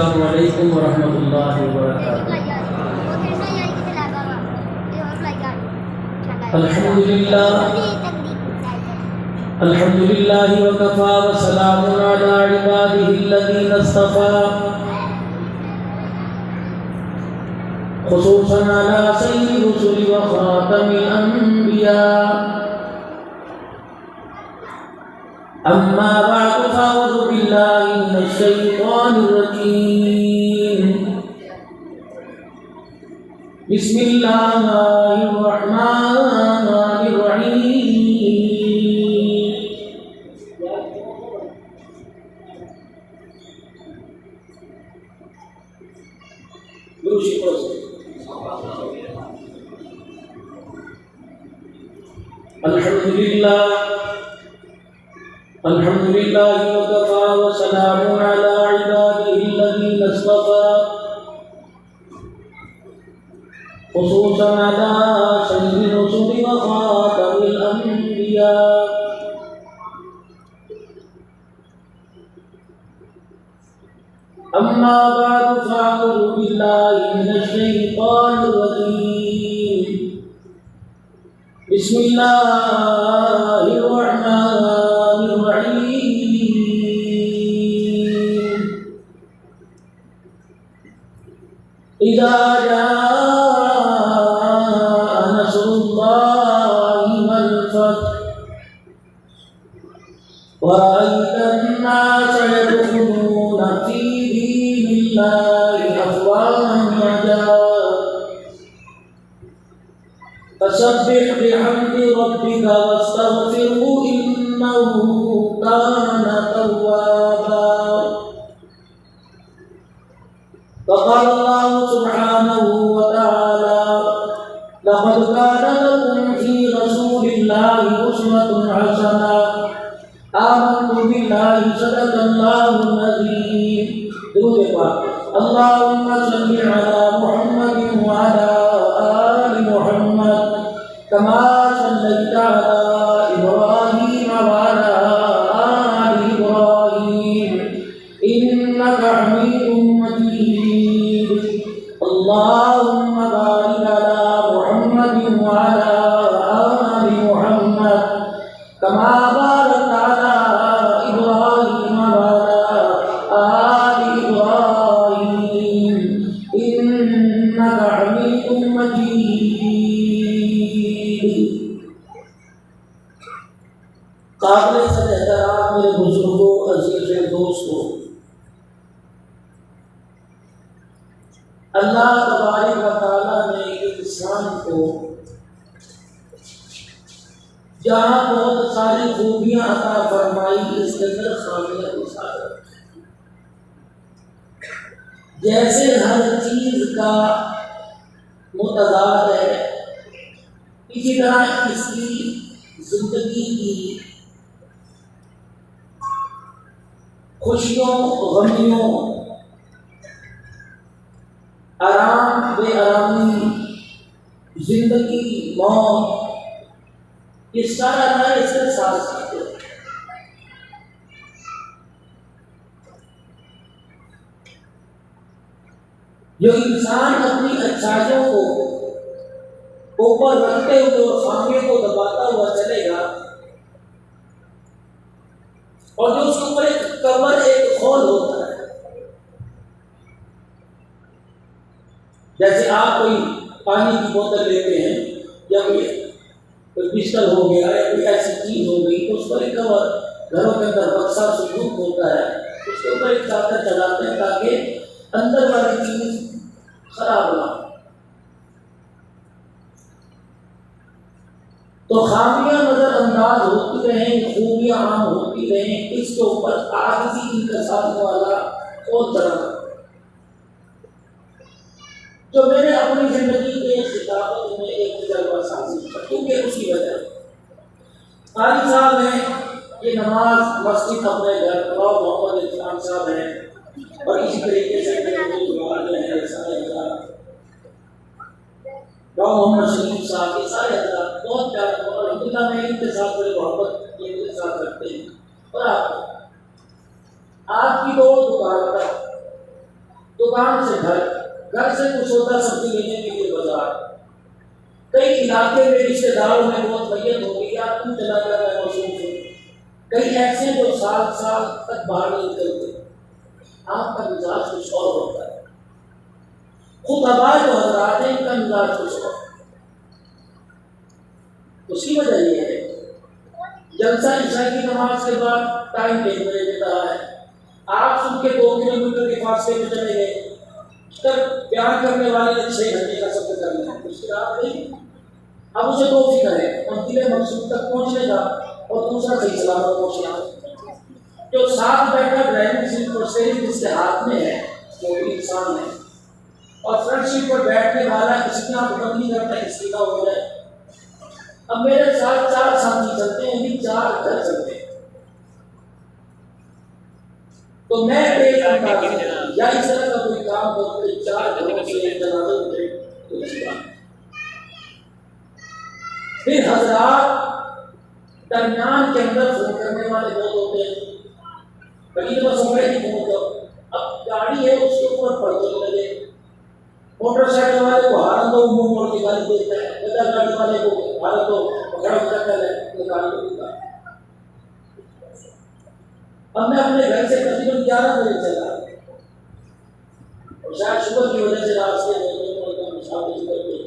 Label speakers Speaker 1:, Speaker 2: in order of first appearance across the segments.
Speaker 1: السلام علیکم ورحمۃ اللہ وبرکاتہ۔ الحمد للہ وکفى وسلام علی عباده الذین اصطفى، خصوصا علی سید الرسل وخاتم الانبیاء، اما بعد فاعوذ باللہ من الشیطان الرجیم، بسم اللہ الرحمن الرحیم۔ الحمد للہ وکفى وسلام علی عباده الذین اصطفى، خصوصا علی سید الرسل وخاتم الانبیاء، اما بعد فاعوذ باللہ من الشیطان الرجیم، بسم اللہ الرحمن الرحیم۔ اذا جاء نصر اللہ والفتح ورأيت الناس يدخلون في دين الله أفواجا فسبح بحمد ربك واستغفره إنه كان توابا۔ وقال الله سبحانه وتعالى: لقد كان لكم في رسول الله أسوة حسنة، آمنت بالله صدق الله العظيم۔ درود پاک۔ اللهم صل على محمد وعلى آل محمد كما صليت على إبراهيم وعلى آل إبراهيم إنك حميد مجيد۔ اللهم بارك على محمد وعلى آل محمد كما باركت على إبراهيم وعلى آل إبراهيم إنك حميد مجيد۔ قابل صد احترام میرے بزرگوں، عزیز دوستوں، اللہ تبارک و تعالیٰ نے انسان کو جہاں بہت ساری خوبیاں عطا فرمائی، اس کے اندر خامیاں بھی ساتھ رکھی۔ جیسے ہر چیز کا متضاد ہے، اسی طرح اس کی زندگی کی خوشیوں غمیوں، آرام بے آرامی، زندگی موت، یہ سارا تھا اس کے ساتھ ساتھ۔ جو انسان اپنی اچھائیوں کو اوپر رکھتے ہوئے اور خامیوں کو دباتا ہوا چلے گا، اور جو اس کے اوپر ایک کور، ایک خول ہوتا ہے، جیسے آپ کوئی پانی کی بوتل لیتے ہیں یا کوئی بستر ہو گیا یا کوئی ایسی چیز ہو گئی، تو اس پر ایک کور، گھروں کے اندر بکسا صندوق ہوتا ہے، اس کے اوپر ایک چادر چلاتے ہیں تاکہ اندر والی چیز خراب نہ ہو۔ تو خامیاں نظر انداز ہوتی رہیں، خوبیاں عام ہوتی رہیں، اس کے اوپر عاجزی انکسار والا اور طرح جو میں نے اپنی زندگی کے خطابت میں ایک تجربہ سازی کیا، کیونکہ اسی وجہ قاری صاحب ہیں، یہ نماز مسجد اپنے گھر راؤ محمد عرفان صاحب ہیں، اور اسی طریقے سے راؤ محمد شریف صاحب، یہ سارے حضرات بہت پیارے، اور الحمدللہ میں ان کے ساتھ بڑے محبت ان کے ساتھ رکھتے ہیں۔ اور آپ کی دو دکان پر دکان سے گھر، گھر سے کچھ ہوتا سبزی لینے کے لیے بازار، کئی علاقے میں رشتے داروں میں بہت میت ہو گئی، آپ تم چلا جاتا ہے مصروف ہو، کئی ایسے جو سال سال تک باہر نہیں نکلتے، آپ کا مزاج کچھ اور ہوتا ہے، خود آباد جو حضرات ہیں ان کا مزاج کچھ اور، اس کی وجہ یہ ہے جلسہ عشاء کی نماز کے بعد ٹائم 1 بجے دیتا ہے، آپ سن کے 2 کلومیٹر کے فاصلے میں چلے گئے، تب بیان کرنے والے نے 6 گھنٹے کا سفر کر لیا، اس کی رات نہیں، اب اسے 2 فکر ہے منزل مقصود تک پہنچنے کا اور دوسرا صحیح سلامت پہنچنا۔ جو ساتھ بیٹھا ڈرائیونگ سیٹ پر اسٹیئرنگ جس کے ہاتھ میں ہے وہ بھی انسان ہے، اور فرنٹ سیٹ پر بیٹھنے والا اس کی آنکھ بند نہیں کرتا اس کی ہو جائے۔ اب میرے ساتھ 4 ساتھی چلتے ہیں، بھی 4 گھر چلتے ہیں، تو میں ایک انداز یا اس طرح کا کوئی کام کرتے 4 گھروں سے ایک جنازہ اٹھے تو اچھی بات۔ پھر حضرات درمیان کے اندر فون کرنے والے بہت ہوتے ہیں، کبھی تو بس عمرے کی فون کرو، اب گاڑی ہے اس کے اوپر پردے لگے، موٹر سائیکل والے کو ہارن دو منہ موڑ کے گاڑی دیتا ہے، پیدل گاڑی والے کو ہارن دو پکڑا کر ہے گاڑی کو دیتا ہے۔ اب میں اپنے گھر سے تقریباً 11 بجے چلا اور شاید صبح کی وجہ سے راستے میں مسافر کر کے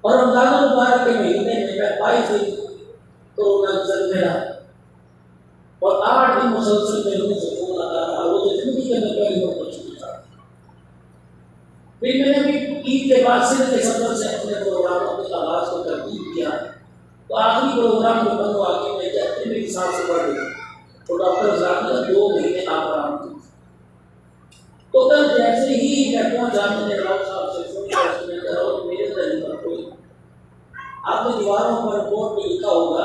Speaker 1: اور رمضان المبارک کے مہینے میں 22 دن کورونا چل رہا اور 8 دن مسلسل میرے سے فون آتا رہا، وہ تو زندگی کے میں پہلی بار پہنچ چکا۔ پھر میں نے بھی عید کے بعد سے کے سفر سے اپنے پروگراموں کے آغاز کو ترتیب کیا، تو آخری پروگرام میں بند ہوا کہ میں جاتے میری سانس سے بڑھ گئی تو ڈاکٹر صاحب نے 2 مہینے آپ آرام کی۔ تو کل جیسے ہی میں پہنچا میں نے راؤ صاحب سے فون کیا، اس نے کہا اور میرے ذہن پر کوئی آپ نے دیواروں پر بورڈ پہ لکھا ہوگا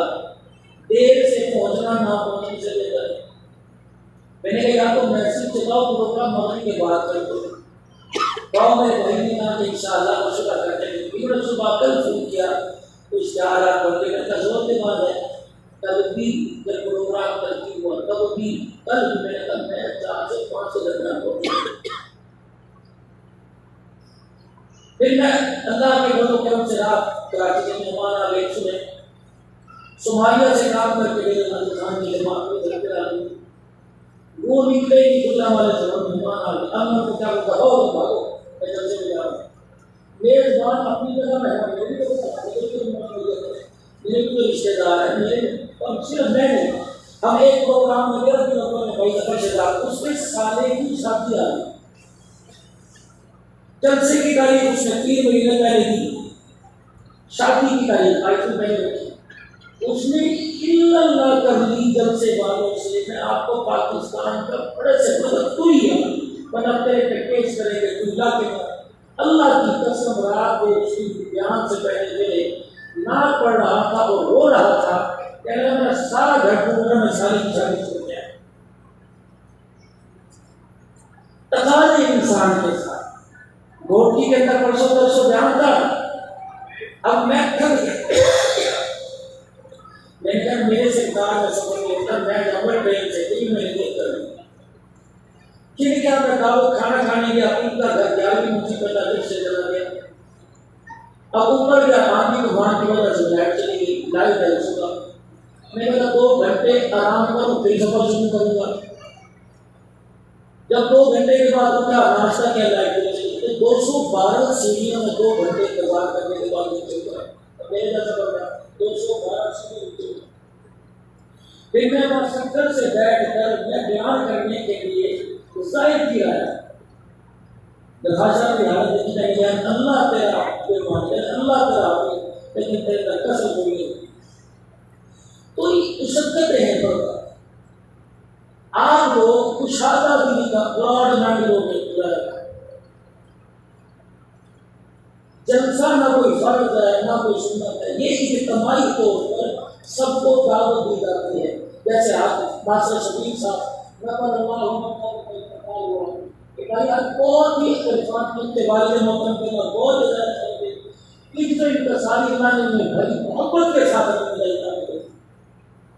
Speaker 1: دیر سے پہنچنا نہ پہنچنے سے بہتر ہے۔ میں نے کہا تو میسج چلاؤ پروگرام مغرب کے بعد کر دو، گاؤں میں وہی نہ کہ انشاءاللہ کو شکر کرتے ہیں۔ پھر صبح کل فون کیا تو اشتہارات بڑھتے گئے، کسور کے بعد ہے کل بھی جب پروگرام ترتیب ہوا تب بھی کل بھی میں نے کہا میں 4 سے 5 سے درمیان پہنچا۔ پھر میں اللہ کے فضل و کرم سے رات کراچی کے مہمان آ گئے، سنے صومالیہ سے کام کر کے میرے خان کی جماعت میں گھر پہ آ گئی، وہ نکلے کہ گزرا والے سے مہمان آ گئے، اب میں کیا بتا بھاگو بھاگو میں جلسے میں جا رہا ہوں، میزبان اپنی جگہ مہمان میری تو میرے بھی رشتے دار ہیں، میرے صرف میں نہیں، ہم ایک پروگرام میں گئے کہ لوگوں نے بھائی رشتے دار اس میں سالے کی شادی آ گئی، جلسے کی تاریخ اس نے 3 مہینے پہلے دی، شادی کی تاریخ 22 مہینے کی، اس نے اللہ کر لی جلسے والوں سے، میں آپ کو پاکستان کا بڑے سے مدد کوئی ہے ورنہ تیرے پہ کیس کریں گے تو اللہ کے بعد اللہ کی قسم رات کو اس کی بیان سے پہلے میرے نہ پڑھ رہا تھا اور رو رہا تھا کہ اللہ میرا سارا گھر ڈوب رہا، میں ساری کی ساری چھوڑ گیا۔ تقاضے انسان کے ساتھ گھوٹی کے اندر پرسوں بیان تھا، اب میں تھک گیا، میں نے کہا میرے سے کار میں سفر کرتا میں جاؤں ٹرین سے 3 مہینے دیکھ کر لوں کہ کیا میں دعوت کھانا کھانے گیا، ان کا گھر 11ویں منزل پہ دل سے چلا گیا، اب اوپر گیا آندھی طوفان کی وجہ سے لائٹ چلی گئی، لائٹ ہے اس کا، میں نے کہا 2 گھنٹے آرام کروں پھر سفر شروع کروں گا، جب 2 گھنٹے کے بعد اٹھا ناشتہ کیا لائٹ چلی گئی، 212 سیڑھیوں میں 2 گھنٹے انتظار کرنے کے بعد نیچے اترا، میرے کا سفر تھا 212 سیڑھیوں، پھر میں وہاں سفر سے بیٹھ کر میں بیان کرنے کے لیے ظاہر کیا ہے درخواست کی حالت دیکھی نہیں ہے، اللہ تیرا کوئی مانتے ہیں، اللہ تیرا کوئی لیکن تیرے کا قسم ہوئی ہے، تو مشقتیں ہیں پر آپ لوگ کشادہ دلی کا براڈ مائنڈ لوگ جلسہ نہ کوئی فرض ہے نہ کوئی سنت ہے، یہ اجتماعی طور پر سب کو دعوت دی جاتی ہے، جیسے آپ ماسٹر شبیر صاحب رحمۃ اللہ ہوا کہ بھائی آپ بہت ہی اختلافات کے والد محترم کے بعد بہت زیادہ اس تو انتصاری ایمانی میں بھائی محبت کے ساتھ رکھنے جاتا ہے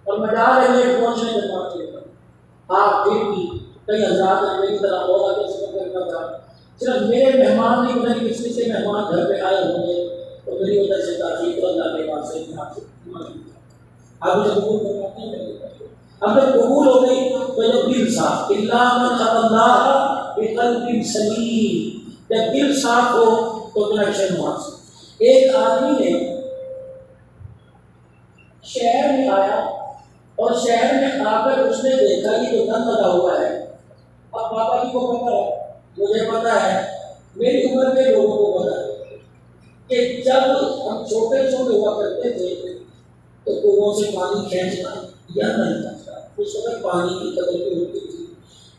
Speaker 1: اور مدار ہے پہنچنے کے بعد آپ پھر بھی کئی حضرات نے میری طرح اور آگے سفر کرنا تھا، صرف میرے مہمان نہیں پتہ نہیں کس کے مہمان گھر پہ آئے ہوں گے تو میری وجہ سے تاخیر تو اللہ کے پاس سے آپ سے آپ مجھے قبول کرواتے ہیں۔ اب جب قبول ہو گئی تو جب دل صاف اللہ من اللہ بقلب سلیم، جب دل صاف ہو تو کنیکشن ہوا۔ ایک آدمی نے شہر میں آیا اور شہر میں آ کر اس نے دیکھا کہ جو دن لگا ہوا ہے۔ اب بابا جی کو پتا ہے، مجھے پتا ہے، میری عمر کے لوگوں کو پتا ہے کہ جب ہم چھوٹے چھوٹے ہوا کرتے تھے تو کنووں سے پانی کھینچنا یا نہیں کرتا، اس وقت پانی کی قدر بھی ہوتی تھی،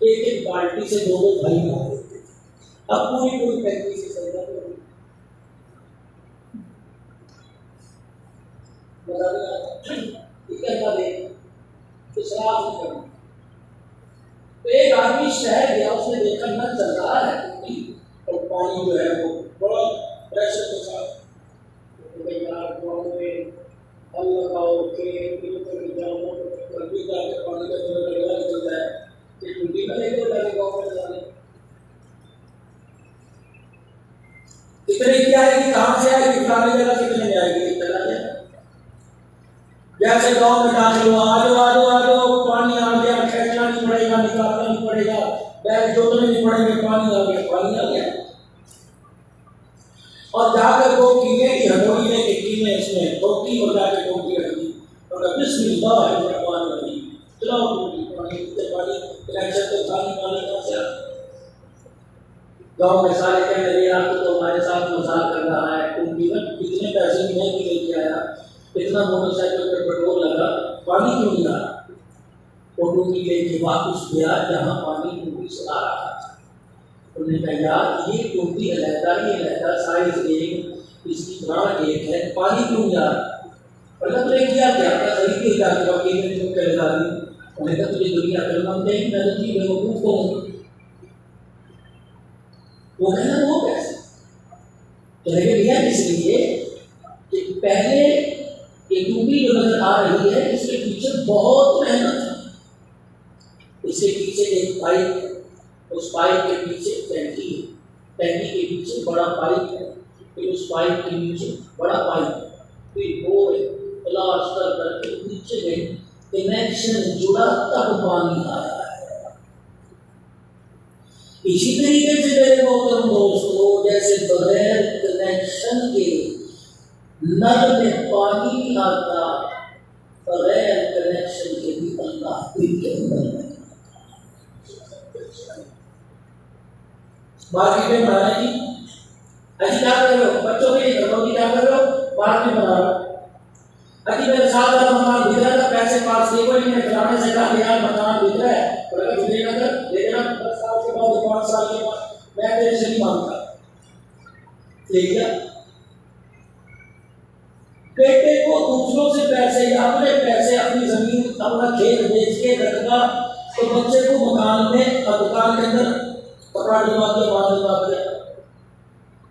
Speaker 1: ایک ایک بالٹی سے دو بھائی نہ ہوتے، اب پوری پوری فیکٹری سے چل جاتے ہیں۔ تو ایک آدمی شہر گیا، اس نے دیکھا نل چل رہا ہے اور پانی جو ہے وہ بڑا پریشر کے ساتھ اتنی کیا ہے کہ کہاں سے آئے گی، پرانی جگہ کتنے میں آئے گی، چلا جائے جیسے گاؤں میں داخل ہوا، آجو پانی آ گیا، کھینچنا نہیں پڑے گا، نکالنا نہیں پڑے گا، بیل جوتنے نہیں پڑیں گے، پانی آ گیا۔ اور جا کر وہ کیلے کی ہتھوڑی لے کے کیلے اس میں ٹوٹی اور جا کے ٹوٹی رکھی اور بسم اللہ الرحمن الرحیم، چلاؤ ٹوٹی پانی کنیکشن تو پانی کہاں سے آتا۔ گاؤں میں سارے کہنے لگے آپ تو ہمارے ساتھ مذاق کر رہا ہے، کتنے پیسے میں بھی لے کے آیا، اتنا موٹر سائیکل پہ پیٹرول لگا، پانی کیوں نہیں آ رہا؟ وہ ٹوٹی لے کے واپس گیا جہاں پانی ٹوٹی سے آ رہا تھا۔ انہوں نے کہا یار یہ ٹوٹی علیحدہ سائز ایک، اس کی برانچ ایک ہے، پانی کیوں نہیں آ رہا؟ اور نے کیا صحیح کیا جا کے واقعی میں جو کہہ رہا ہوں، انہوں نے کہا تجھے دنیا کر مانتے ہیں، میں تو جی بیوقوف ہوں۔ وہ کہنا وہ کیسے چلے گئے لیا اس لیے کہ پہلے یہ ٹوٹی جو نظر آ رہی ہے اس کے پیچھے بہت محنت ہے، اس کے پیچھے ایک پائپ، اس پائپ کے پیچھے ٹینکی ہے، ٹینکی کے پیچھے بڑا پائپ ہے، پھر اس پائپ کے نیچے بڑا پائپ، پھر وہ پلاسٹر کر کے نیچے گئے، کنیکشن جڑا تب پانی آیا ہے۔ اسی طریقے سے میرے محترم دوستو، جیسے بغیر کنیکشن کے نل میں پانی نہیں آتا، بغیر کنیکشن کے بھی اللہ دل کے اندر میں باقی میں بنا رہے ہیں اچھی کیا کر رہے ہو، بچوں کے لیے گھروں کی کیا کر رہے ہو، باقی بنا رہے ہو اچھی میرے ساتھ والا مکان بک رہا تھا، پیسے پاس کیے ہوئے میں فلانے سے کہا کہ یار مکان بک رہا ہے اور اگر بکے نہ کر دے دینا 10 سال کے بعد 5 سال کے بعد، میں تیرے سے نہیں مانگتا، ٹھیک ہے۔ بیٹے کو دوسروں سے پیسے یا اپنے پیسے اپنی زمین اپنا کھیت بیچ کے رکھنا تو بچے کو مکان میں اور دکان کے اندر کپڑا ڈلوا کے بعد ڈلوا کے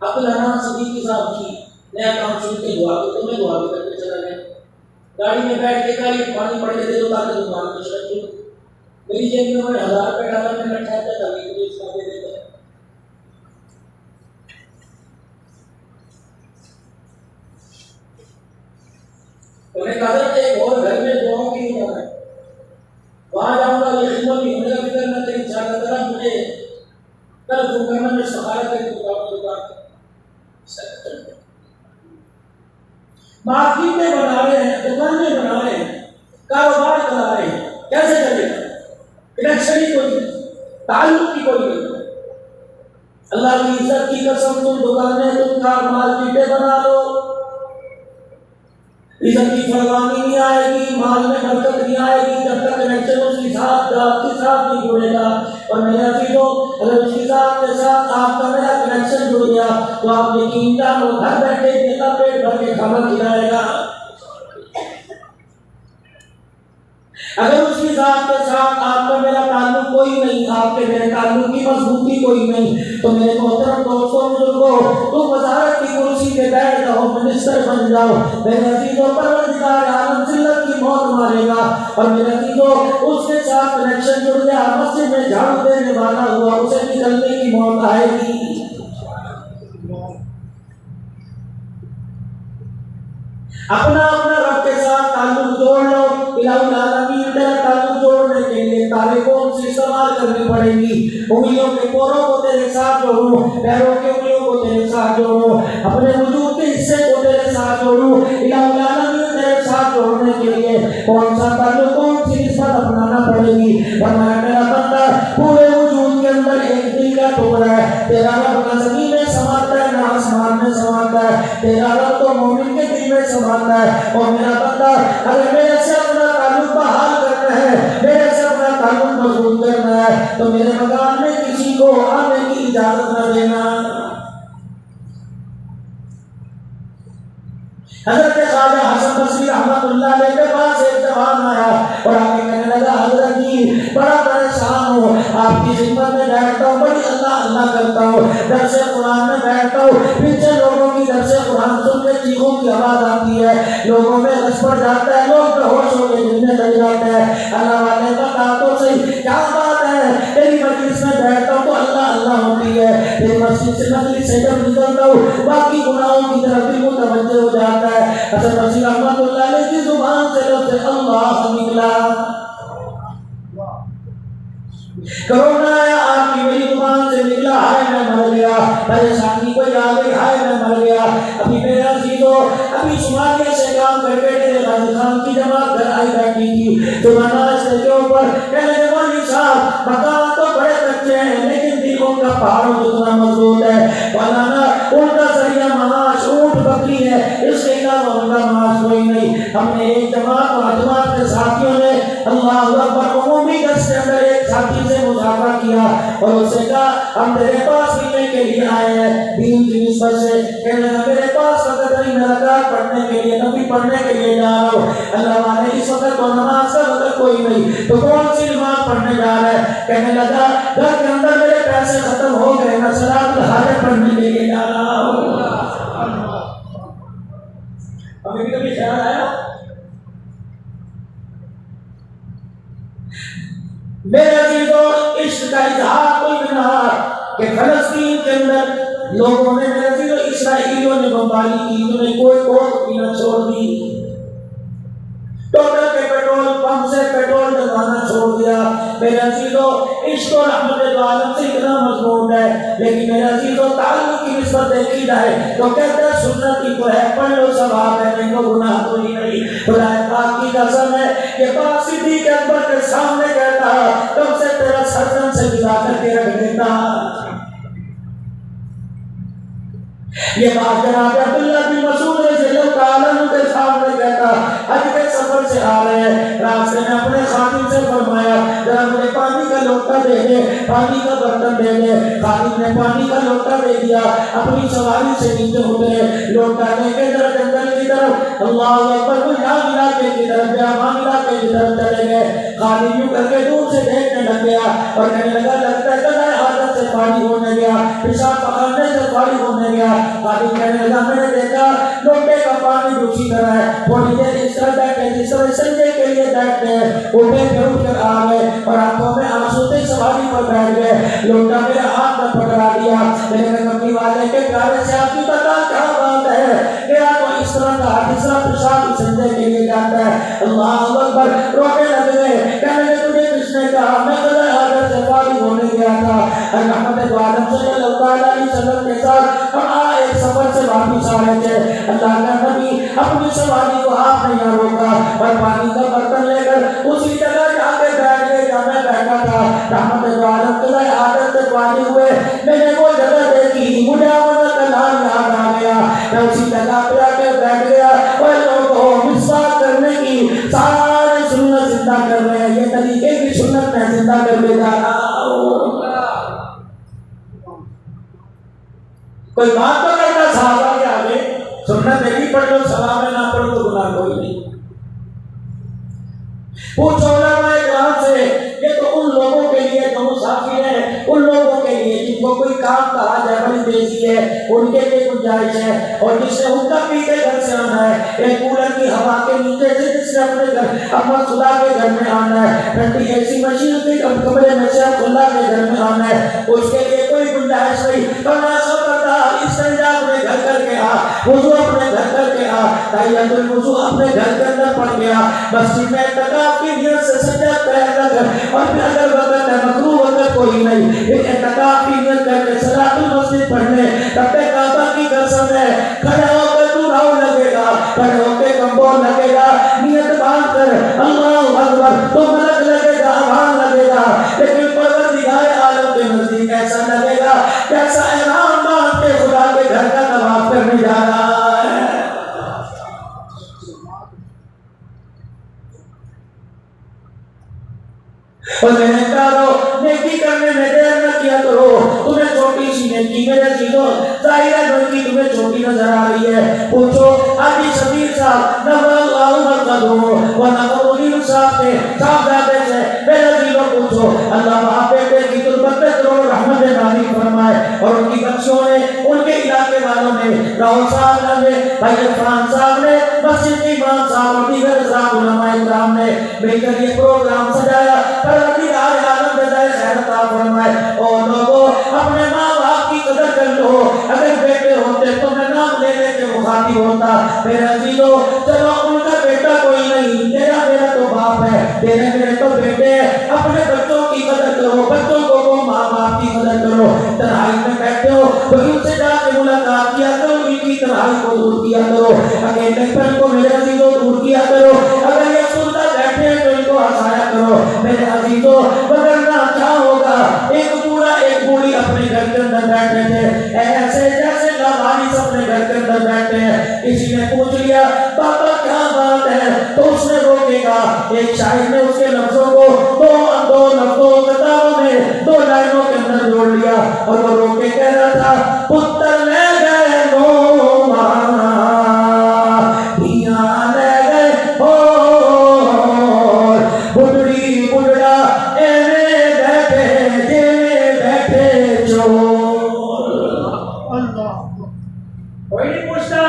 Speaker 1: اب رحمان صدیقی صاحب کی نیا کام شروع کے دعا کو تو میں دعا بھی کر کے چلا گیا، گاڑی میں بیٹھ کے کہا یہ پانی پڑ کے دے دو تاکہ دکان میں چل دوں، میری جیب میں 1000 روپے ڈالا میں نے رکھا تھا تبھی مجھے اس کا دے دیتا ہے۔ انہوں نے کہا کہ ایک اور گھر میں دعاؤں کی نہیں جانا ہے، وہاں جاؤں گا یہ خدمت بھی ہونے کا بھی کرنا تھا، انشاءاللہ تعالیٰ مجھے کل دوپہر میں سہارا کر کے دکان مارکیٹ میں بنا رہے ہیں، دکان میں بنا رہے ہیں، کاروبار چلا رہے ہیں، کیسے چلے گا؟ کنیکشن ہی کوئی نہیں، تعلق کی کوئی نہیں۔ اللہ کی عزت کی قسم تم دکانیں تم کار مارکیٹیں بنا لو، عزت کی فراوانی نہیں آئے گی، مال میں برکت نہیں آئے گی جب تک کنیکشن اس کے ساتھ نہیں جڑے گا۔ اور میرے عزیزوں اگر اس کے ساتھ آپ کا میرا کنیکشن جڑ گیا تو آپ یقین جانو گھر بیٹھے جتنا پیٹ بھر کے کھانا کھلائے گا۔ اگر اس کے ساتھ آپ کا میرا تعلق کوئی نہیں، آپ کے میرے تعلق کی مضبوطی کوئی نہیں، تو میرے محترم دوستوں بزرگوں، تم وزارت کی کرسی پہ بیٹھ جاؤ، منسٹر بن جاؤ، میرے عزیزوں پروردگار عالم ذلت کی موت مارے گا، اور میرے عزیزوں اس کے ساتھ کنیکشن جڑ گیا، مسجد میں جھاڑو دینے والا ہوا، اسے نکلنے کی موت آئے گی۔ اپنا رب کے ساتھ تعلق جوڑ لو، الہ العالمین کا تعلق جوڑنے کے لیے تارے کون سی استعمال کرنی پڑے گی؟ انگلیوں کے پوروں کو تیرے ساتھ جوڑوں، پیروں کے انگلیوں کو تیرے ساتھ جوڑوں، اپنے وجود کے حصے کو تیرے ساتھ جوڑوں، الہ العالمین تیرے ساتھ جوڑنے کے لیے کون سا تعلق، کون سی نسبت اپنانا پڑے گی؟ فرمایا میرا بندہ پورے وجود کے اندر ایک دل کا ٹکڑا ہے، تیرا رب نہ زمین میں سماتا ہے نہ آسمان میں سماتا ہے، تیرا رب تو مومن کے دل میں سماتا ہے۔ اور میرا بندہ اگر میرے سے اپنا تعلق بحال کرنا ہے، میرے سے اپنا تعلق مضبوط کرنا ہے، تو میرے مکان میں کسی کو آنے کی اجازت نہ دینا۔ حضرت خواجہ حسن بصری رحمۃ اللہ علیہ کے پاس ایک جوان آیا اور آ کے کہنے لگا حضرت جی بڑا پریشان ہوں، آپ کی خدمت میں بیٹھتا ہوں، بڑی اللہ کرتا ہوں، درس قرآن میں بیٹھتا ہوں، پیچھے لوگوں کی درس قرآن سن کے چیخوں کی آواز آتی ہے، لوگوں میں رس پڑ جاتا ہے، لوگ بے ہوش ہو کے گرنے لگ جاتے ہیں، اللہ والے بتا تو صحیح کیا بات ہے؟ تیری مجلس میں بیٹھتا ہوں تو اللہ ہوتی ہے، تیری مسجد سے مجلس سے جب نکلتا ہوں باقی گناہوں کی طرف بھی متوجہ ہو جاتا ہے۔ حسن بصری رحمۃ اللہ علیہ کی زبان سے لفظ اللہ نکلا، کرونا آیا آپ کی میری زبان سے نکلا، ہائے میں مر گیا، پریشانی کوئی آ گئی، ہائے میں مر گیا۔ ابھی میرے عزیزوں ابھی صومالیہ سے کام کر کے میرے غازی خان کی جماعت گھر آئی بیٹھی تھی، تو مناسب کے اوپر کہنے لگے مولوی صاحب مکان تو بڑے کچے ہیں لیکن دلوں کا پہاڑ جتنا مضبوط ہے، مولانا ان کا ذریعہ معاش اونٹ بکری ہے، اس کے علاوہ ان کا معاش کوئی نہیں۔ ہم نے ایک جماعت اور جماعت کے ساتھیوں نے اللہ اکبر عمومی درس کے اندر ایک ساتھی سے مذاکرہ کیا اور اس سے کہا ہم تیرے پاس ملنے کے لیے آئے ہیں دین کی نسبت سے، کہنے لگا میرے پاس وقت نہیں، میں رکعت پڑھنے کے لیے نفل پڑھنے کے لیے جا رہا ہوں۔ اللہ والے اس وقت تو نماز کا وقت کوئی نہیں، تو کون سی نماز پڑھنے جا رہا ہے؟ کہنے لگا گھر کے اندر میرے پیسے ختم ہو گئے، میں صلاۃ الحاجت پڑھنے کے لیے جا رہا ہوں۔ ابھی کبھی خیال آیا میرے عزیزوں عشق کا اظہار کوئی بنا کہ فلسطین کے اندر لوگوں نے میرے عزیزوں اسرائیلیوں نے بمباری کی، انہوں نے کوئی اور پینا چھوڑ دی، ٹوٹل کے پیٹرول پمپ سے پیٹرول ڈلوانا چھوڑ دیا۔ میرے عزیزوں عشق و رحمت عالم سے اتنا مضبوط ہے، لیکن میرے عزیزوں تعلق کی نسبت دیکھی جائے تو کہتے ہیں سنت ہی تو ہے، پڑھ لو ثواب ہے، نہیں تو گناہ تو ہی نہیں۔ خدا پاک کی قسم ہے کہ پاک صدیق اکبر کے سامنے کہتا تب سے تیرا سرزن سے جدا کر کے رکھ دیتا۔ یہ بات جناب عبداللہ بن مسعود رضی اللہ تعالیٰ عنہ کے سامنے کہتا، حج کے سفر سے آ رہے ہیں، راستے میں اپنے خادم سے فرمایا ذرا مجھے پانی کا لوٹا دے دے، پانی کا برتن دے دے۔ خادم نے پانی کا لوٹا دے دیا، اپنی سواری سے نیچے اترے، لوٹا لے کے ذرا جنگل کی طرف اللہ اکبر گلشان علاقے کی طرف بیابان علاقے کی طرف چلے گئے۔ خادم یوں کر کے دور سے دیکھنے لگ گیا اور کہنے لگا لگتا ہے قضائے حاجت سے پانی ہونے گیا، پیشاب پخانے سے پانی ہونے گیا۔ خادم کہنے لگا میں نے دیکھا لوٹے کا پانی دوسری طرح ہے، تھوڑی دیر اس طرح بیٹھے جس طرح سجدے کے لیے بیٹھتے ہیں، اٹھے پھر اٹھ کر آ گئے اور آنکھوں میں آنسو سے سواری پر بیٹھ گئے۔ لوٹا میرے ہاتھ میں پکڑا دیا، میرے کملی والے کے پیارے سے آپ کی بتا کیا بات ہے، گیا تو اس طرح کا جس طرح پیشاب سجدے کے لیے جاتا ہے۔ اللہ اکبر رونے لگ گئے، کہنے لگے تجھے کس نے کہا؟ میں قضائے حاجت سے فارغ ہونے گیا تھا۔ رحمت عالم صلی اللہ علیہ وسلم کے ساتھ ہم ایک سفر سے واپس آ رہے تھے، اللہ کا نبی اپنی سواری کو آپ نے یہاں روکا اور پانی کا برتن لے کر اسی جگہ جا کے بیٹھ گئے جہاں میں بیٹھا تھا۔ رحمت عالم قضائے حاجت سے فارغ ہوئے، میں نے وہ جگہ دیکھی، مجھے اپنا کلام یاد آ گیا، میں اسی جگہ پہ آ کے بیٹھ گیا اور لوگوں مسواک کرنے کی ساری سنت زندہ کر رہے ہیں، یہ طریقے کی سنت میں زندہ کر لے جا رہا ہوں۔ کوئی بات تو کرتا صحابہ کے آگے، سنت نہیں پڑھ لو ثواب میں، نہ پڑھو تو گناہ کوئی نہیں۔ پوچھو علماء کرام سے، یہ تو ان لوگوں کے لیے جو مسافر ان لوگوں کے لیے جن کو کوئی کام کہا جائے بڑی تیزی ہے ان کے لیے گنجائش ہے، اور جس نے ان کا پیچھے گھر سے آنا ہے، ایک کولر کی ہوا کے نیچے سے جس نے اپنے گھر اپنا خدا کے گھر میں آنا ہے، ٹھنڈی ایسی مشین کے کمرے میں سے خدا کے گھر میں آنا ہے، اس کے لیے کوئی گنجائش نہیں۔ ورنہ خبردار استنجا اپنے گھر کر کے آ، وضو اپنے گھر کر کے آ، تحیۃ الوضو اپنے گھر کے اندر پڑھ کے آ، مسجد میں اعتکاف کی نیت سے سجدہ پیر رکھ، اور پھر اگر وقت ہے مکروہ وقت کوئی نہیں، پھر اعتکاف کی نیت کر کے صلاۃ المسجد پڑھنے رب کعبہ کی قسم ہے کھڑے ہو کے تو راؤ لگے گا، کھڑے ہو کے کمبول لگے گا، نیت باندھ کر اللہ اکبر تو ملک لگے گا، آبان لگے گا، لیکن پروردگار عالم کے نزدیک ایسا لگے گا جیسا احرام باندھ کے خدا کے گھر کا طواف کرنے جا رہا ہے۔ اور میرے پیارو نیکی کرنے میں دیر نہ کیا کرو، تمہیں چھوٹی سی نیکی میرے چیزوں ظاہر ہے نیکی تمہیں چھوٹی نظر آ رہی ہے، پوچھو حاجی شبیر صاحب نور اللہ مرکزہ و نور الدین صاحب نے صاحب زادے سے میرے چیزوں پوچھو اللہ وہاں بیٹے کی تربت کرو رحمت نازل فرمائے، اور ان کی بخشوں نے ان کے علاقے والوں نے راہل صاحب نے بھائی عرفان صاحب نے مسجد کے امام صاحب اور دیگر حضرات علماء کرام نے مل کر یہ پروگرام سجایا، پروردگار عالم جزائے خیر عطا فرمائے۔ اور لوگوں اپنے ماں باپ کی قدر کر لو، اگر بیٹے ہوتے تو میں نام لینے کے مخاطب ہوتا، میرے عزیزو چلو ان کا بیٹا کوئی نہیں، تیرا میرا تو باپ ہے، تیرے میرے تو بیٹے ہیں، اپنے بچوں کی قدر کرو، بچوں کو ماں باپ کی قدر کرو، تنہائی میں بیٹھے ہو تو ان سے جا کے ملاقات کیا کرو، ان کی تنہائی کو دور کیا کرو، اکیلے پن کو میرے عزیزو دور کیا کرو، اگر یہ سنتا بیٹھے ہیں تو ان کو ہنسایا کرو میرے عزیزو، وگرنہ کیا ہوگا؟ ایک بوڑھا ایک بوڑھی اپنے گھر کے اندر بیٹھے تھے، ایسے جیسے لاوارث اپنے گھر کے اندر بیٹھے ہیں، کسی نے پوچھ لیا پاپا کیا بات ہے تو اس نے روکے گا، ایک شاعر نے اس کے لفظوں کو دو لفظوں قطاروں میں دو لائنوں کے اندر جوڑ لیا، اور وہ رو کے کہہ رہا تھا پتر لے گئے نو مانا دھیاں لے گئے ہو بڑھڑی بڑھڑا ایویں بیٹھے جیویں بیٹھے چور۔ کوئی نہیں پوچھتا،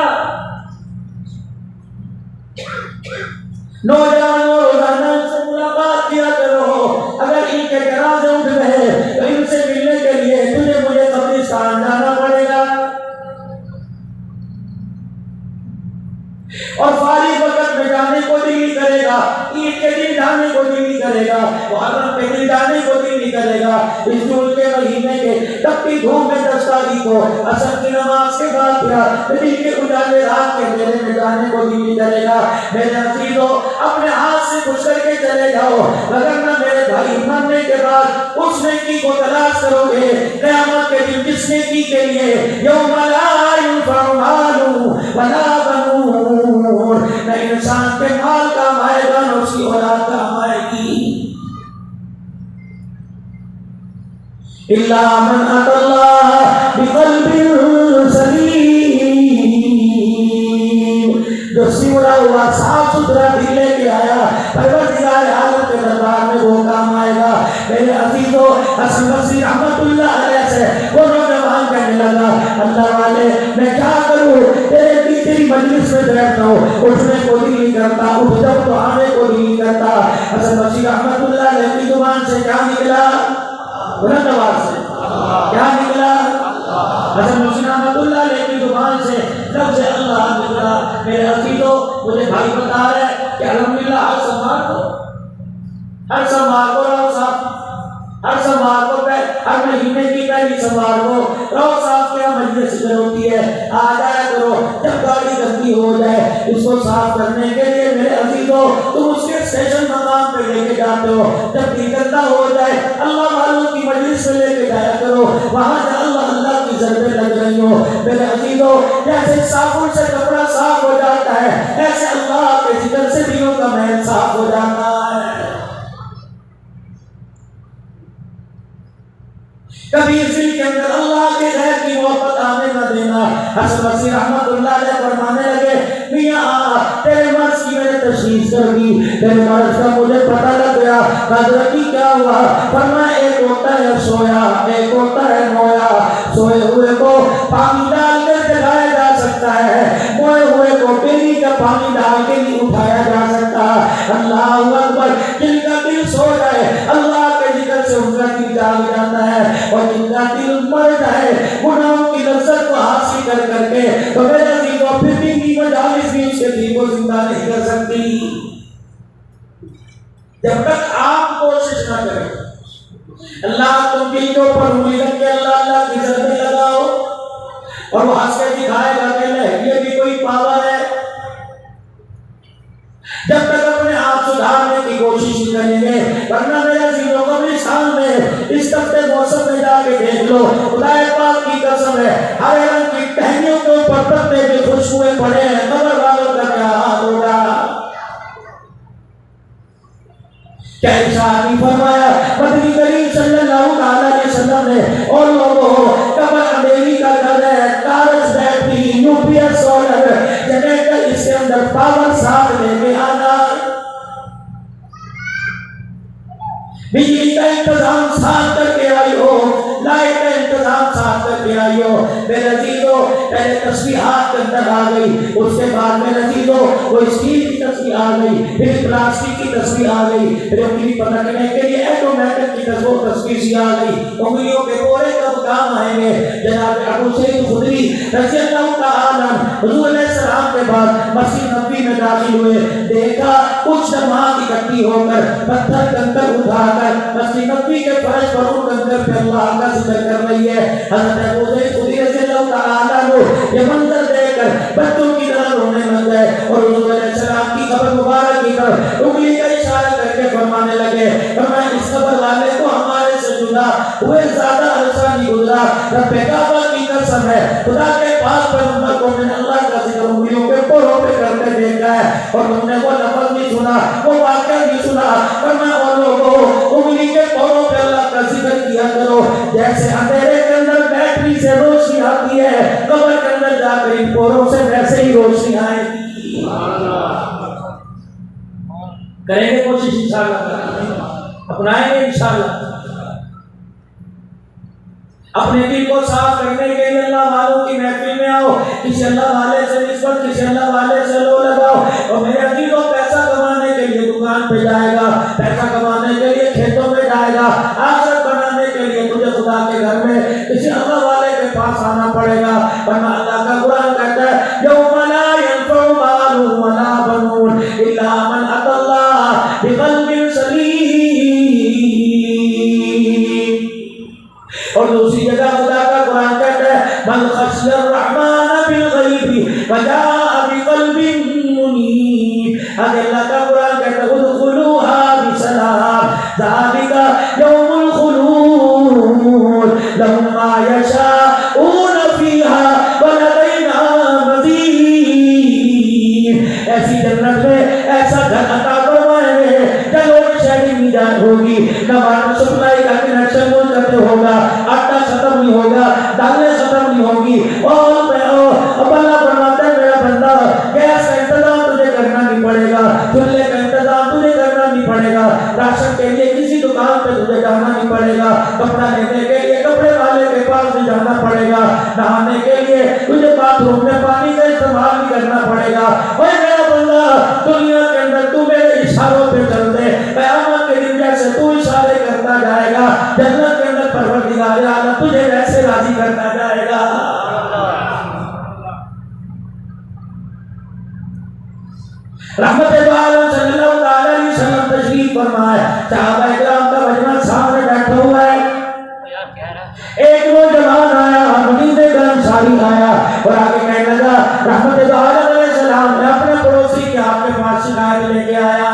Speaker 1: نوجوانوں روزانہ سے ملاقات کیا کرو، اگر ان کے جنازے اٹھ گئے تو ان سے ملنے کے لیے تجھے مجھے قبرستان جانا پڑے گا، اور فارغ وقت میں جانے کو دل نہیں کرے گا، عید کے دن جانے کو دل نہیں کرے گا، محرم کے دن جانے کو دل نہیں کرے گا، اس جون کے مہینے کے تپتی دھوپ میں 10 تاریخ کو عصر کی نماز کے بعد کیا دل کے اجالے رات کے اندھیرے میں جانے کو دل نہیں کرے گا۔ میرے عزیزو اپنے ہاتھ سے کچھ کر کے چلے جاؤ، وگرنہ میرے بھائی مرنے کے بعد اس نیکی کو تلاش کرو گے، قیامت کے دن جس نیکی کے لیے یوم لا ينفع مال ولا بنون، نہ انسان کے مال کام آئے گا نہ اس کی اولاد کام آئے گی، الا من اتى الله بقلب سلیم، جو سیڑھا ہوا صاف ستھرا دل لے کے آیا پروردگار عالم کے دربار میں وہ کام آئے گا۔ میرے عزیزو حسن بصری رحمت اللہ علیہ سے وہ نوجوان کہنے لگا اللہ والے میں کیا کروں، تیری مجلس میں بیٹھتا ہوں اٹھنے کو دل نہیں کرتا، اٹھ جب تو آنے کو دل نہیں کرتا۔ حسن بصری رحمت اللہ علیہ کی زبان سے کیا نکلا؟ بلند آواز سے کیا نکلا؟ حسن بصری رحمت اللہ علیہ کی زبان سے لفظ اللہ نکلا۔ میرے عزیزو مجھے بھائی بتا رہے ہیں کہ الحمدللہ ہر سمار کو رو صاحب، ہر سمار کو ہر مہینے کی پہلی سمار کو رو صاحب کیا مجلس میں ہوتی ہے، آ جایا کرو، جب گاڑی گندی ہو جائے اس کو صاف کرنے کے لیے میرے عزیزو تم اس کے اسٹیشن مقام پہ لے کے جاتے ہو، جب بھی گندا ہو جائے اللہ والوں کی مجلس میں لے کے جایا کرو، وہاں جا اللہ کی ضربیں لگ رہی ہو۔ میرے عزیزو جیسے صابن سے کپڑا صاف ہو جاتا ہے ایسے اللہ کے ذکر سے دلوں کا محل صاف ہو جاتا ہے۔ کبھی اس دل کے اندر اللہ کے غیر کی محبت آنے نہ کر دینا۔ حسن بصری رحمت اللہ علیہ فرمانے لگے میاں تیرے مرض کی میں نے تشخیص کر دی، تیرے مرض کا مجھے پتہ لگ گیا۔ حضرت کی کیا ہوا؟ فرمایا ایک ہوتا ہے سویا، ایک ہوتا ہے مویا۔ سوئے ہوئے کو پانی ڈال کر جگایا جا سکتا ہے، موئے ہوئے کو ڈیلی کا پانی ڈال کے نہیں اٹھایا جا سکتا۔ اللہ اکبر، جن کا دل سو جائے اللہ کے ذکر سے ان کا دل جاگ جاتا ہے، اور جن کا دل مر جائے گناہوں کی لذت کو حاصل کر کر کے تو میرے دل کو پھر بھی مجالس بھی اس کے دل کو زندہ نہیں کر سکتی۔ جب تک آپ کوشش نہ کریں اللہ تم دل کے اوپر انگلی رکھ کے اللہ اللہ کی ضربیں لگاؤ اور وہ ہنس کے دکھائے گا کہ یہ بھی کوئی پاور ہے، جب تک اپنے آپ سدھارنے کی کوشش کریں گے، ورنہ میرے عزیزوں کو بھی سامنے اس ہفتے موسم میں جا کے دیکھ لو، خدا پاک کی قسم ہے ہر رنگ کی ٹہنیوں کے اوپر پتے کی خوشبوئیں پڑے ہیں، قبر والوں کا کیا حال ہوگا؟ کیا ارشاد نہیں فرمایا مدنی کریم صلی اللہ علیہ وسلم نے، اور لوگوں قبر اندھیری کا گھر ہے، torch battery U P S solar generator اس کے اندر پاور ساتھ لے کے آنا، بجلی کا انتظام ساتھ کر کے آئی ہو، لائٹ کا انتظام ساتھ کر کے آئی ہو۔ میرے عزیزوں پہلے تسبیحات کے اندر آ گئی، اس کے بعد میرے عزیزوں وہ اسٹیل کی تسبیح آ گئی، پھر پلاسٹک کی تسبیح آ گئی، پھر انگلی پکڑنے کے لیے ایٹومیٹک کی تسبیح سی آ گئی۔ انگلیوں کے پورے کب کام آئیں گے؟ جناب ابو سعید خدری رضی اللہ تعالیٰ عنہ حضور علیہ السلام کے بعد مسجد نبوی میں داخل ہوئے، دیکھا کچھ جماعت اکٹھی ہو کر پتھر کنکر اٹھا کر مسجد نبوی کے فرش پر ان کنکر پہ اللہ کا ذکر کر رہی ہے۔ حضرت ابو سعید خدری رضی اللہ تعالیٰ عنہ یہ منظر دیکھ کر بچوں کی طرح رونے لگ گئے اور حضور علیہ السلام کی قبر مبارک کی طرف انگلی کا اشارہ کر کے فرمانے لگے، فرمایا اس قبر والے کو ہمارے سے جدا ہوئے زیادہ عرصہ نہیں گزرا، رب کعبہ کی قسم ہے خدا کے پاک پیغمبر کو میں نے اللہ کا ذکر انگلیوں کے پوروں پہ کر کے دیکھا ہے، اور تم نے وہ لفظ نہیں سنا، وہ واقعہ نہیں سنا، فرمایا اور لوگوں انگلی کے پوروں پہ اللہ کا ذکر کیا کرو، جیسے اندھیرے کے اندر بیٹری سے روشنی آتی ہے قبر کے اندر جا کر ان پوروں سے ویسے ہی روشنی آئے گی۔ کریں گے کوشش انشاءاللہ، اپنائیں گے انشاءاللہ۔ اپنے دل کو صاف کرنے کے لیے اللہ والوں کی محفل میں آؤ، کسی اللہ والے سے نسبت، کسی اللہ والے سے لو لگاؤ، اور میرے عزیزوں پیسہ کمانے کے لیے دکان پہ جائے گا، پیسہ کمانے کے لیے کھیتوں میں جائے گا، آخرت بنانے کے لیے تجھے خدا کے گھر میں کسی اللہ والے کے پاس آنا پڑے گا، ورنہ اللہ کا قرآن کہتا ہے یوم لا ينفع مال ولا بنون الا من اتى الله بقلب سلیم۔ اور دوسری جگہ خدا کا قرآن کہتا ہے من خشی الرحمن بالغیب وجاء بقلب منیب۔ اگر اللہ کا قرآن کہتا ہے ادخلوها بسلام ذلك یوم الخلود لهم ما یشاءون فیها ولدینا مزید۔ ایسی جنت میں ایسا گھر عطا فرمائیں گے جگہوں میں شہری میدان ہوگی، نہ واٹر سپلائی کا کنیکشن منقطع ہوگا، آٹا ختم نہیں ہوگا، دالیں ختم نہیں ہوگی، اور اللہ فرماتا ہے میرا بندہ گیس کا انتظام تجھے کرنا نہیں پڑے گا، چولہے کا انتظام تجھے کرنا نہیں پڑے گا، راشن کے لیے کسی دکان پہ تجھے جانا نہیں پڑے گا، کپڑا لینے کے لیے کپڑے والے کے پاس بھی جانا پڑے گا، نہانے کے لیے تجھے باتھ روم میں پانی کا استعمال بھی کرنا پڑے گا۔ اوے میرا بندہ دنیا کے اندر تو میرے اشاروں پہ چل دے، قیامت کے دن جیسے تو اشارے کرتا جائے گا جنت کے اندر پروردگار عالم تجھے ویسے راضی کرتا جائے گا۔ رحمت عالم صلی اللہ علیہ وسلم تشریف فرمائے، صحابہ کرام کا مجمع سامنے بیٹھا ہوا ہے، ایک نوجوان آیا مدینے کا انصاری آیا اور آگے کہنے لگا رحمت عالم علیہ السلام میں اپنے پڑوسی کے آپ کے پاس شکایت لے کے آیا۔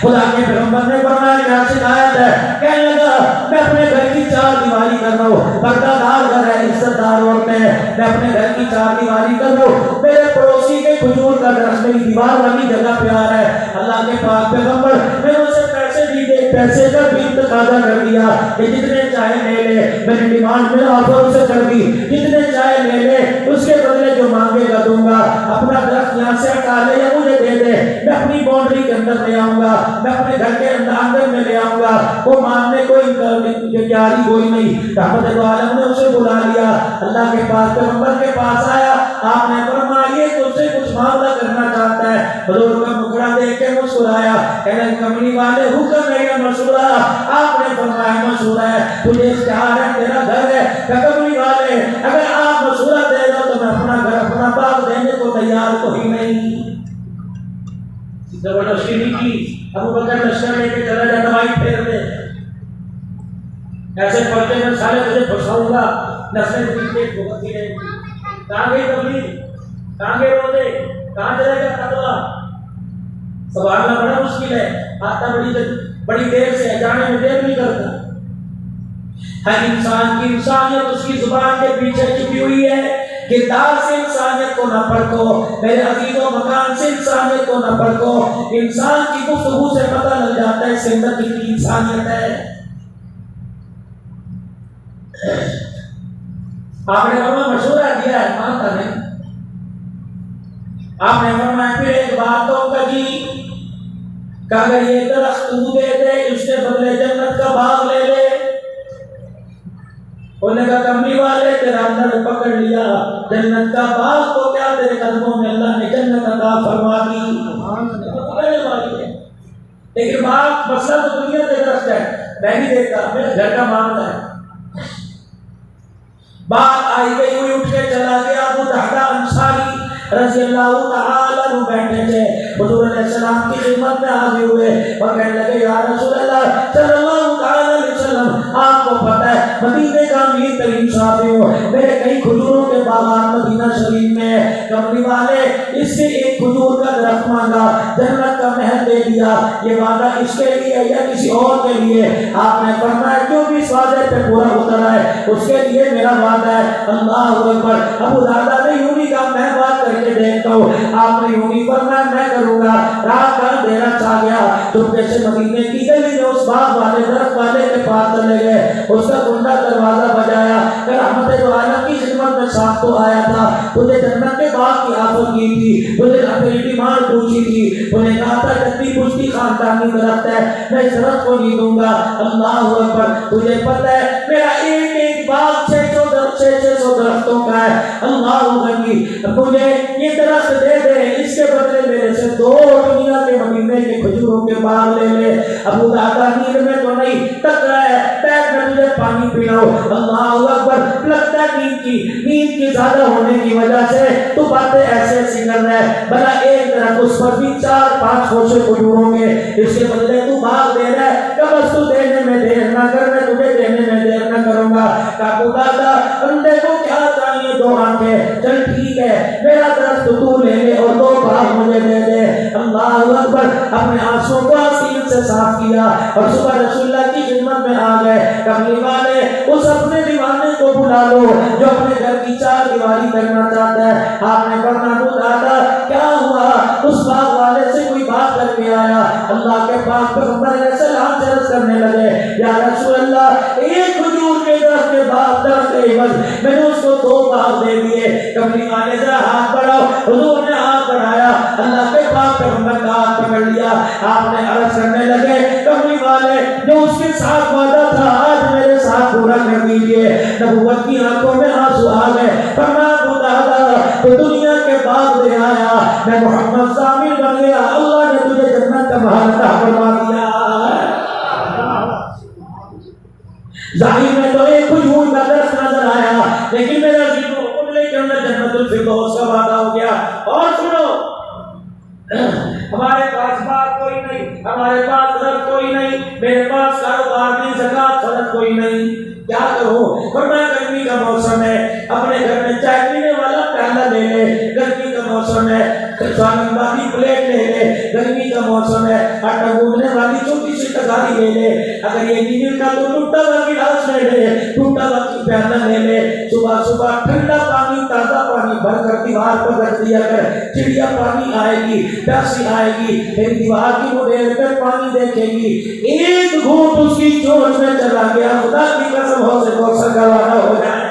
Speaker 1: خدا کے پیغمبر نے فرمایا کیا شکایت ہے؟ کہنے لگا میں اپنے گھر کی چار دیواری کر رہا ہوں، پردہ دار گھر ہے، عزت دار عورتیں ہیں، میں اپنے گھر کی چار دیواری کر رہا ہوں، میرے پڑوسی کے کھجور کا درخت میری دیوار والی جگہ پہ آ رہا ہے، اللہ کے پاک پیغمبر میں اسے پیسے بھی دے پیسے کا بھی تقاضا کر دیا کہ جتنے چاہے لے لے، میں نے ڈیمانڈ میں آفر اسے کر دی، جتنے چاہے لے لے، اس کے بدلے جو مانگے گا دوں گا، اپنا درخت یہاں سے ہٹا لے یا مجھے دے دے، میں اپنی باؤنڈری کے اندر لے آؤں گا، میں اپنے گھر کے اندر میں لے آؤں گا، وہ ماننے کوئی تیاری کوئی نہیں۔ رحمت دو عالم نے اسے بلا لیا، اللہ کے پاس پیغمبر کے پاس آیا، آپ نے فرمایا یہ تجھ سے کچھ معاملہ کرنا چاہتا ہے۔ حضور کا مکڑا دیکھ کے مسکرایا، کہنے کملی والے حکم ہے یا مشورہ؟ آپ نے فرمایا مشورہ ہے، تجھے اختیار ہے، تیرا گھر ہے۔ کملی والے اگر آپ مشورہ دے دو تو میں اپنا گھر اپنا باغ دینے کو تیار تو ہی نہیں۔ زبردستی نہیں کی، ابو بکر لشکر لے کے چلا جاتا بھائی پھیر دے، ایسے پرچے میں سارے تجھے پھنساؤں گا، نسلیں پیچھے بھگتتی رہیں گی۔ کہاں گئی تبلیغ، کہاں گئے روزے، کہاں چلے گا تقویٰ؟ سنبھالنا بڑا مشکل ہے، آتا بڑی دیر سے ہے، جانے میں دیر نہیں کرتا۔ ہر انسان کی انسانیت اس کی زبان کے پیچھے چھپی ہوئی ہے۔ کردار سے انسانیت کو نہ پرکھو میرے عزیزوں، مکان سے انسانیت کو نہ پرکھو۔ انسان کی گفتگو سے پتہ لگ جاتا ہے اس کے اندر کتنی انسانیت ہے۔ آپ نے فرمایا مشورہ دیا ہے، مانتا نہیں۔ آپ نے فرمایا پھر ایک بات تو کہی کہ اگر یہ درخت تو دے دے اس کے بدلے جنت کا باغ لے لے۔ انہوں نے کہا کملی والے تیرا اندر پکڑ لیا، جنت کا باغ تو کیا تیرے قدموں میں اللہ نے جنت عطا فرما دی۔ لیکن باغ مسئلہ تو دنیا کے درخت ہے، میں نہیں دیکھتا، میرے گھر کا معاملہ ہے۔ بات آئی گئی ہوئی اٹھ کے چلا گیا ابو دہدہ انصاری رضی اللہ تعالیٰ عنہ بیٹھے تھے، حضور علیہ السلام کی خدمت میں حاضر ہوئے اور کہنے لگے یا رسول اللہ صلی اللہ علیہ وسلم، آپ کو پتہ ہے مدینے کا امیر ترین صحابی ہو، میرے کئی کھجوروں کے باغات مدینہ شریف میں ہے، کملی والے اس سے ایک کھجور کا درخت مانگا، جنت کا محل دے دیا، یہ وعدہ اس کے لیے یا کسی اور کے لیے؟ آپ نے فرمایا جو بھی اس وعدے پہ پورا اترا ہے اس کے لیے میرا وعدہ ہے۔ اللہ اکبر، ابو دہدہ نے یوں نہیں کہا میں بات کر کے دیکھتا ہوں، آپ نے یوں نہیں فرمایا میں کروں گا۔ رات کا اندھیرا چھا گیا، چپکے سے مدینے کی گلی میں اس باغ والے درخت والے کے پاس چلے گئے، اس کا کنڈا دروازہ بجایا کہ رحمت دو عالم کی خدمت میں ساتھ تو آیا تھا، تجھے جنت کے باغ کی آفر کی تھی، تجھے اپنی ڈیمانڈ پوچھی تھی، تجھے کہا تھا جتنی پشتی خاندانی درخت ہے میں اس درخت کو نہیں دوں گا۔ اللہ اکبر، تجھے پتہ ہے میرا ایک ایک باغ 600 درختوں کا ہے، اللہ غنی، مجھے یہ درخت دے دے، اس کے بدلے میرے سے 2 دنیا کے مدینے کے کھجوروں کے باغ لے لے۔ ابو دہدہ نیند میں تو نہیں تک رہا ہے، بیٹھ میں تجھے پانی پلاؤ۔ اللہ اکبر، لگتا ہے نیند کی زیادہ ہونے کی وجہ سے تو باتیں ایسے ایسی کر رہا ہے، بھلا ایک درخت اس پر بھی 4-5 خوشے کھجوروں کے، اس کے بدلے تو باغ دے رہا ہے، کہ بس تو دینے میں دیر نہ کر، میں تجھے دینے میں دیر نہ کروں گا۔ ابو دہدہ بندے کو کیا چاہیے؟ 2 آنکھیں، چل ٹھیک ہے میرا درخت تو لے لے اور 2 باغ مجھے دے دے۔ اللہ اکبر، اپنے آنسوں کو آسین سے صاف کیا اور صبح رسول اللہ کی خدمت میں آ گئے۔ کملی والے اس اپنے دیوانے کو بلا لو جو اپنے گھر کی 4 دیواری کرنا چاہتا ہے۔ آپ نے فرمایا ابو دہدہ کیا ہوا؟ اس باغ والے سے کوئی بات کر کے آیا، اللہ کے پاک پیغمبر علیہ السلام سے عرض کرنے لگے یا رسول اللہ ایک کھجور کے درخت کے باغ درخت عوض میں نے اس کو 2 باغ دے دیے۔ کملی والے ذرا ہاتھ بڑھاؤ، حضور نے ہاتھ بڑھایا، اللہ کے پاک پیغمبر کا ہاتھ پکڑ لیا، آپ نے عرض کرنے لگے کملی والے جو اس کے ساتھ وعدہ تھا آج میرے ساتھ پورا کر دیجیے۔ نبوت کی آنکھوں میں آنسو آ گئے، فرمایا ابو دہدہ تو دنیا کے باغ دے آیا، میں محمد ضامن بن گیا، اللہ نے تجھے جنت کا محل عطا فرما دیا۔ ظاہر میں تو ایک کھجور کا درخت نظر آیا، لیکن میرا ذکر قبلے کے اندر جنت الفردوس کا وعدہ ہو گیا۔ اور سنو، ہمارے پاس بات کوئی نہیں، ہمارے پاس درخت کوئی نہیں، میرے پاس کاروبار نہیں، زکات فرض کوئی نہیں، کیا کروں؟ فرمایا گرمی کا موسم ہے، اپنے گھر میں چائے پینے والا پیالہ لے لے، گرمی کا موسم ہے سوالن والی پلیٹ لے لے، گرمی کا موسم ہے آٹا گوندنے والی چھوٹی سی تغاری لے لے، اگر یہ نہیں ملتا تو ٹوٹا ہوا گلاس لے لے، ٹوٹا ہوا پیالہ لے لے، صبح صبح ٹھنڈا پانی تازہ پانی بھر کر دیوار پر رکھ دیا کر، چڑیا پانی آئے گی، پیاسی آئے گی، پھر دیوار کی مڈیر پہ پانی دیکھے گی، ایک گھونٹ اس کی چونچ میں چلا گیا، خدا کی قسم ہو سے کوثر کا وعدہ ہو جائے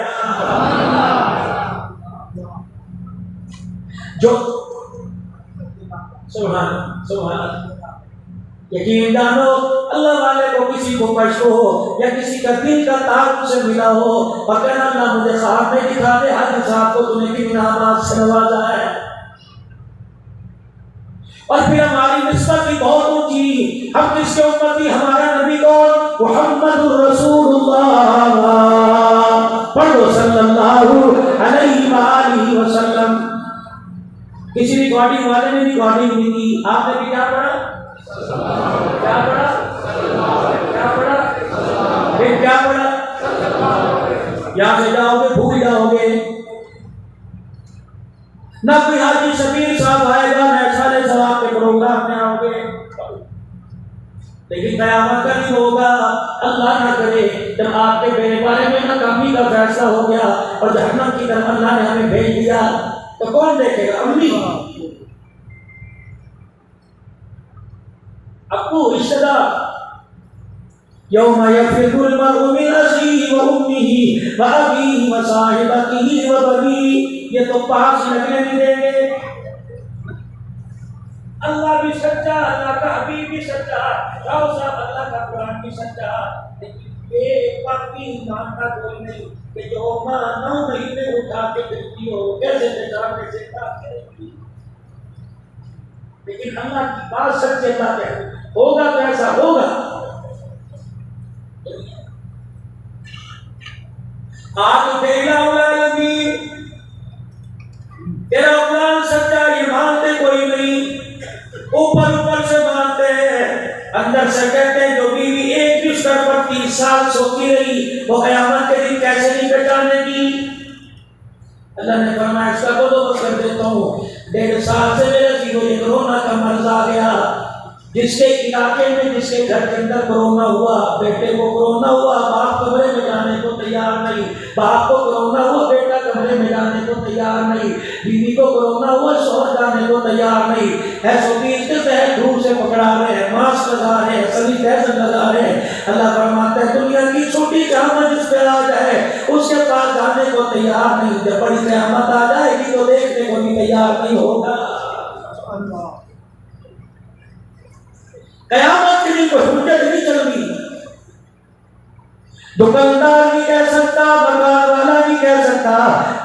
Speaker 1: جو سبحان سبحان یقین جانو اللہ والے کو کسی کو کشف ہو یا کسی کا دل کا تعلق سے ملا ہو اور کہنا اللہ مجھے خواب میں دکھا دے حاجی صاحب کو تم نے کن انعامات سے نوازا ہے، اور پھر ہماری نسبت بھی بہت اونچی، ہم کس کے امتی، ہمارا نبی کون؟ محمد الرسول اللہ، پڑھو صلی اللہ علیہ وآلہ وسلم۔ کسی ریکارڈنگ والے نے ریکارڈنگ نہیں کی، آپ نے بھی کیا پڑھا؟ کیا پڑھا؟ کیا پڑھا؟ پھر کیا پڑھا؟ یہاں سے جاؤ گے بھول جاؤ گے، نہ کوئی حاجی شبیر صاحب آئے گا نہ سارے ثواب کے پروگرام میں آؤ گے، لیکن قیامت کا دن ہوگا، اللہ نہ کرے جب آپ کے میرے بارے میں ناکامی کا فیصلہ ہو گیا اور جہنم کی طرف اللہ نے ہمیں بھیج دیا تو کون دیکھے گا؟ امی، ابو، رشتہ دار۔ یوم یفر المرء من اخیہ وامہ وابیہ وصاحبتہ وبنیہ، یہ تو پاس لگنے نہیں دیں گے۔ اللہ بھی سچا، اللہ کا حبیب بھی سچا، راؤ صاحب اللہ کا قرآن بھی سچا، لیکن یہ ایک بات بھی ایمان کا کوئی نہیں کہ جو ماں 9 مہینے اٹھا کے دیکھتی ہو کیسے بیچارہ کیسے کرے گی، لیکن اللہ کی بات سچے بات ہے، ہوگا تو ایسا ہوگا۔ آپ تیرا العالمین، تیرا قرآن سچا، یہ مانتے کوئی نہیں، اوپر اوپر سے مانتے ہیں، اندر سے کہتے ہیں جو بیوی ایک بستر پر 30 سال سوتی رہی وہ قیامت کے دن کیسے نہیں پہچانے کی؟ اللہ نے فرمایا اس کا بندوبست کر دیتا ہوں، 1.5 سال سے میرے سیدھو یہ کرونا کا مرض آ گیا، جس کے علاقے میں جس کے گھر کے اندر کرونا ہوا، بیٹے کو کرونا ہوا، باپ کمرے میں جانے کو تیار نہیں، باپ کو کرونا ہوا، بیٹا کمرے میں جانے کو تیار نہیں، بیوی کو کرونا ہوا، شوہر جانے کو تیار نہیں، ایسو بیس کے تحت دھوپ سے پکڑا رہے ہیں، ماسک لگا رہے ہیں، سبھی تحت لگا رہے ہیں۔ اللہ فرماتا ہے دنیا کی چھوٹی قیامت جس پہ آ جائے اس کے پاس جانے کو تیار نہیں، جب بڑی قیامت آ جائے گی تو دیکھنے کو بھی تیار نہیں ہوگا۔ قیامت کے دن کوئی حجت نہیں چلنی، دکاندار نہیں کہہ سکتا، بازار والا نہیں کہہ سکتا،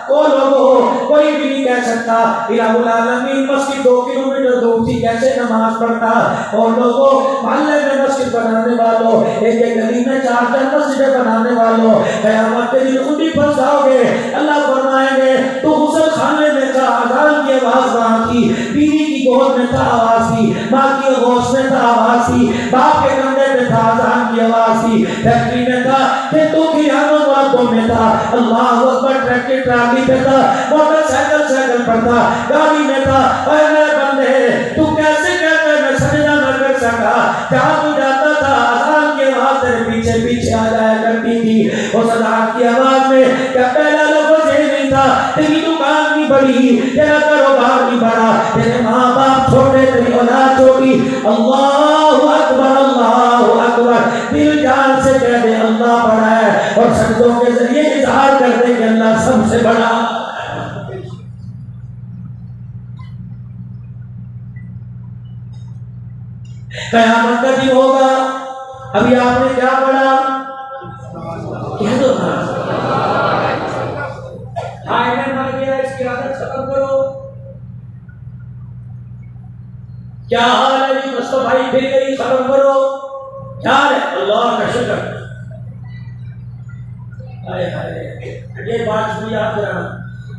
Speaker 1: کوئی بھی نہیں کہہ سکتا الہ العالمین مسجد 2 کلومیٹر دور تھی کیسے نماز پڑھتا، اور لوگوں محلے میں مسجد بنانے والوں، ایک ایک گلی میں 4 مسجدیں بنانے والوں، قیامت کے دن خود ہی پھنس جاؤ گے۔ اللہ فرمائیں گے تو غسل خانے میں تھا، اذان کی آواز وہاں تھی، بیوی کی گود میں تھا آواز تھی، ماں کی گوشت میں تھا آواز تھی، باپ کے کندھے پہ تھا اذان کی آواز تھی، فیکٹری میں تھا، کھیتوں کی ہانوں میں تھا، اللہ اکبر، ٹریکٹر ٹرالی پہ تھا، موٹر سائیکل پر تھا، گاڑی میں تھا، اے میرے بندے تو کیسے کہتا ہے میں سجدہ نہ کر سکا، جہاں تو جاتا تھا اذان کی آواز تیرے پیچھے پیچھے آ جایا کرتی تھی، اس اذان کی آواز میں کیا پہلا لفظ یہ نہیں تھا تیری دکان نہیں بڑی، تیرا کاروبار نہیں بڑا، تیرے ماں باپ چھوٹے، تیری اولاد چھوٹی، اللہ اکبر اللہ اکبر، دل جان سے کہہ دے اللہ بڑا ہے، اور سجدوں کے ذریعے اظہار کر دے کہ اللہ سب سے بڑا۔ قیامت کا دن ہوگا، ابھی آپ نے کیا پڑھا؟ کہہ دو نا، ہائے میں مر گیا اس کی عادت ختم کرو۔ کیا حال ہے جی مصطفی پھر گئی ختم کرو، کیا ہے؟ اللہ کا شکر۔ یہ بات بھی یاد کرنا،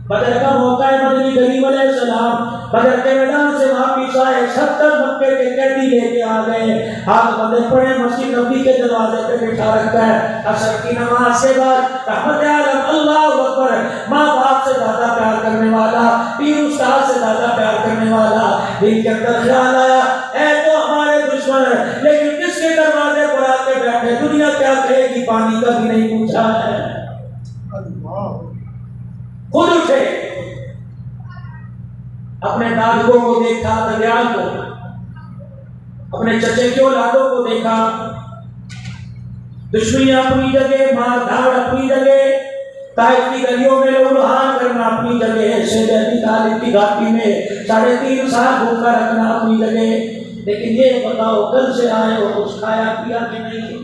Speaker 1: بدر کا موقع ہے، مدنی کریم علیہ السلام بدر کے میدان سے واپس آئے، 70 مکے کے قیدی لے کے آ گئے، ہاتھ بندے پڑے، مسجد نبی کے دروازے پہ بٹھا رکھا ہے، عصر کی نماز کے بعد رحمت عالم اللہ اکبر، ماں باپ سے زیادہ پیار کرنے والا، بیوی دل کے اندر خیال آیا اے تو ہمارے دشمن ہے، لیکن کس کے دروازے پر آ کے بیٹھے، دنیا کیا کہے گی، پانی کا بھی نہیں پوچھا ہے، خود اٹھے، اپنے دادوں کو دیکھا، دریال کو، اپنے چچے کے اولادوں کو دیکھا، دشمنیاں اپنی جگہ، مار دھاڑ اپنی جگہ، طائف کی گلیوں میں لہولہان کرنا اپنی جگہ، شیر ابی طالب کی گھاٹی میں 3.5 سال بھوکا رکھنا اپنی جگہ، لیکن یہ بتاؤ کل سے آئے ہو کچھ کھایا پیا کہ نہیں؟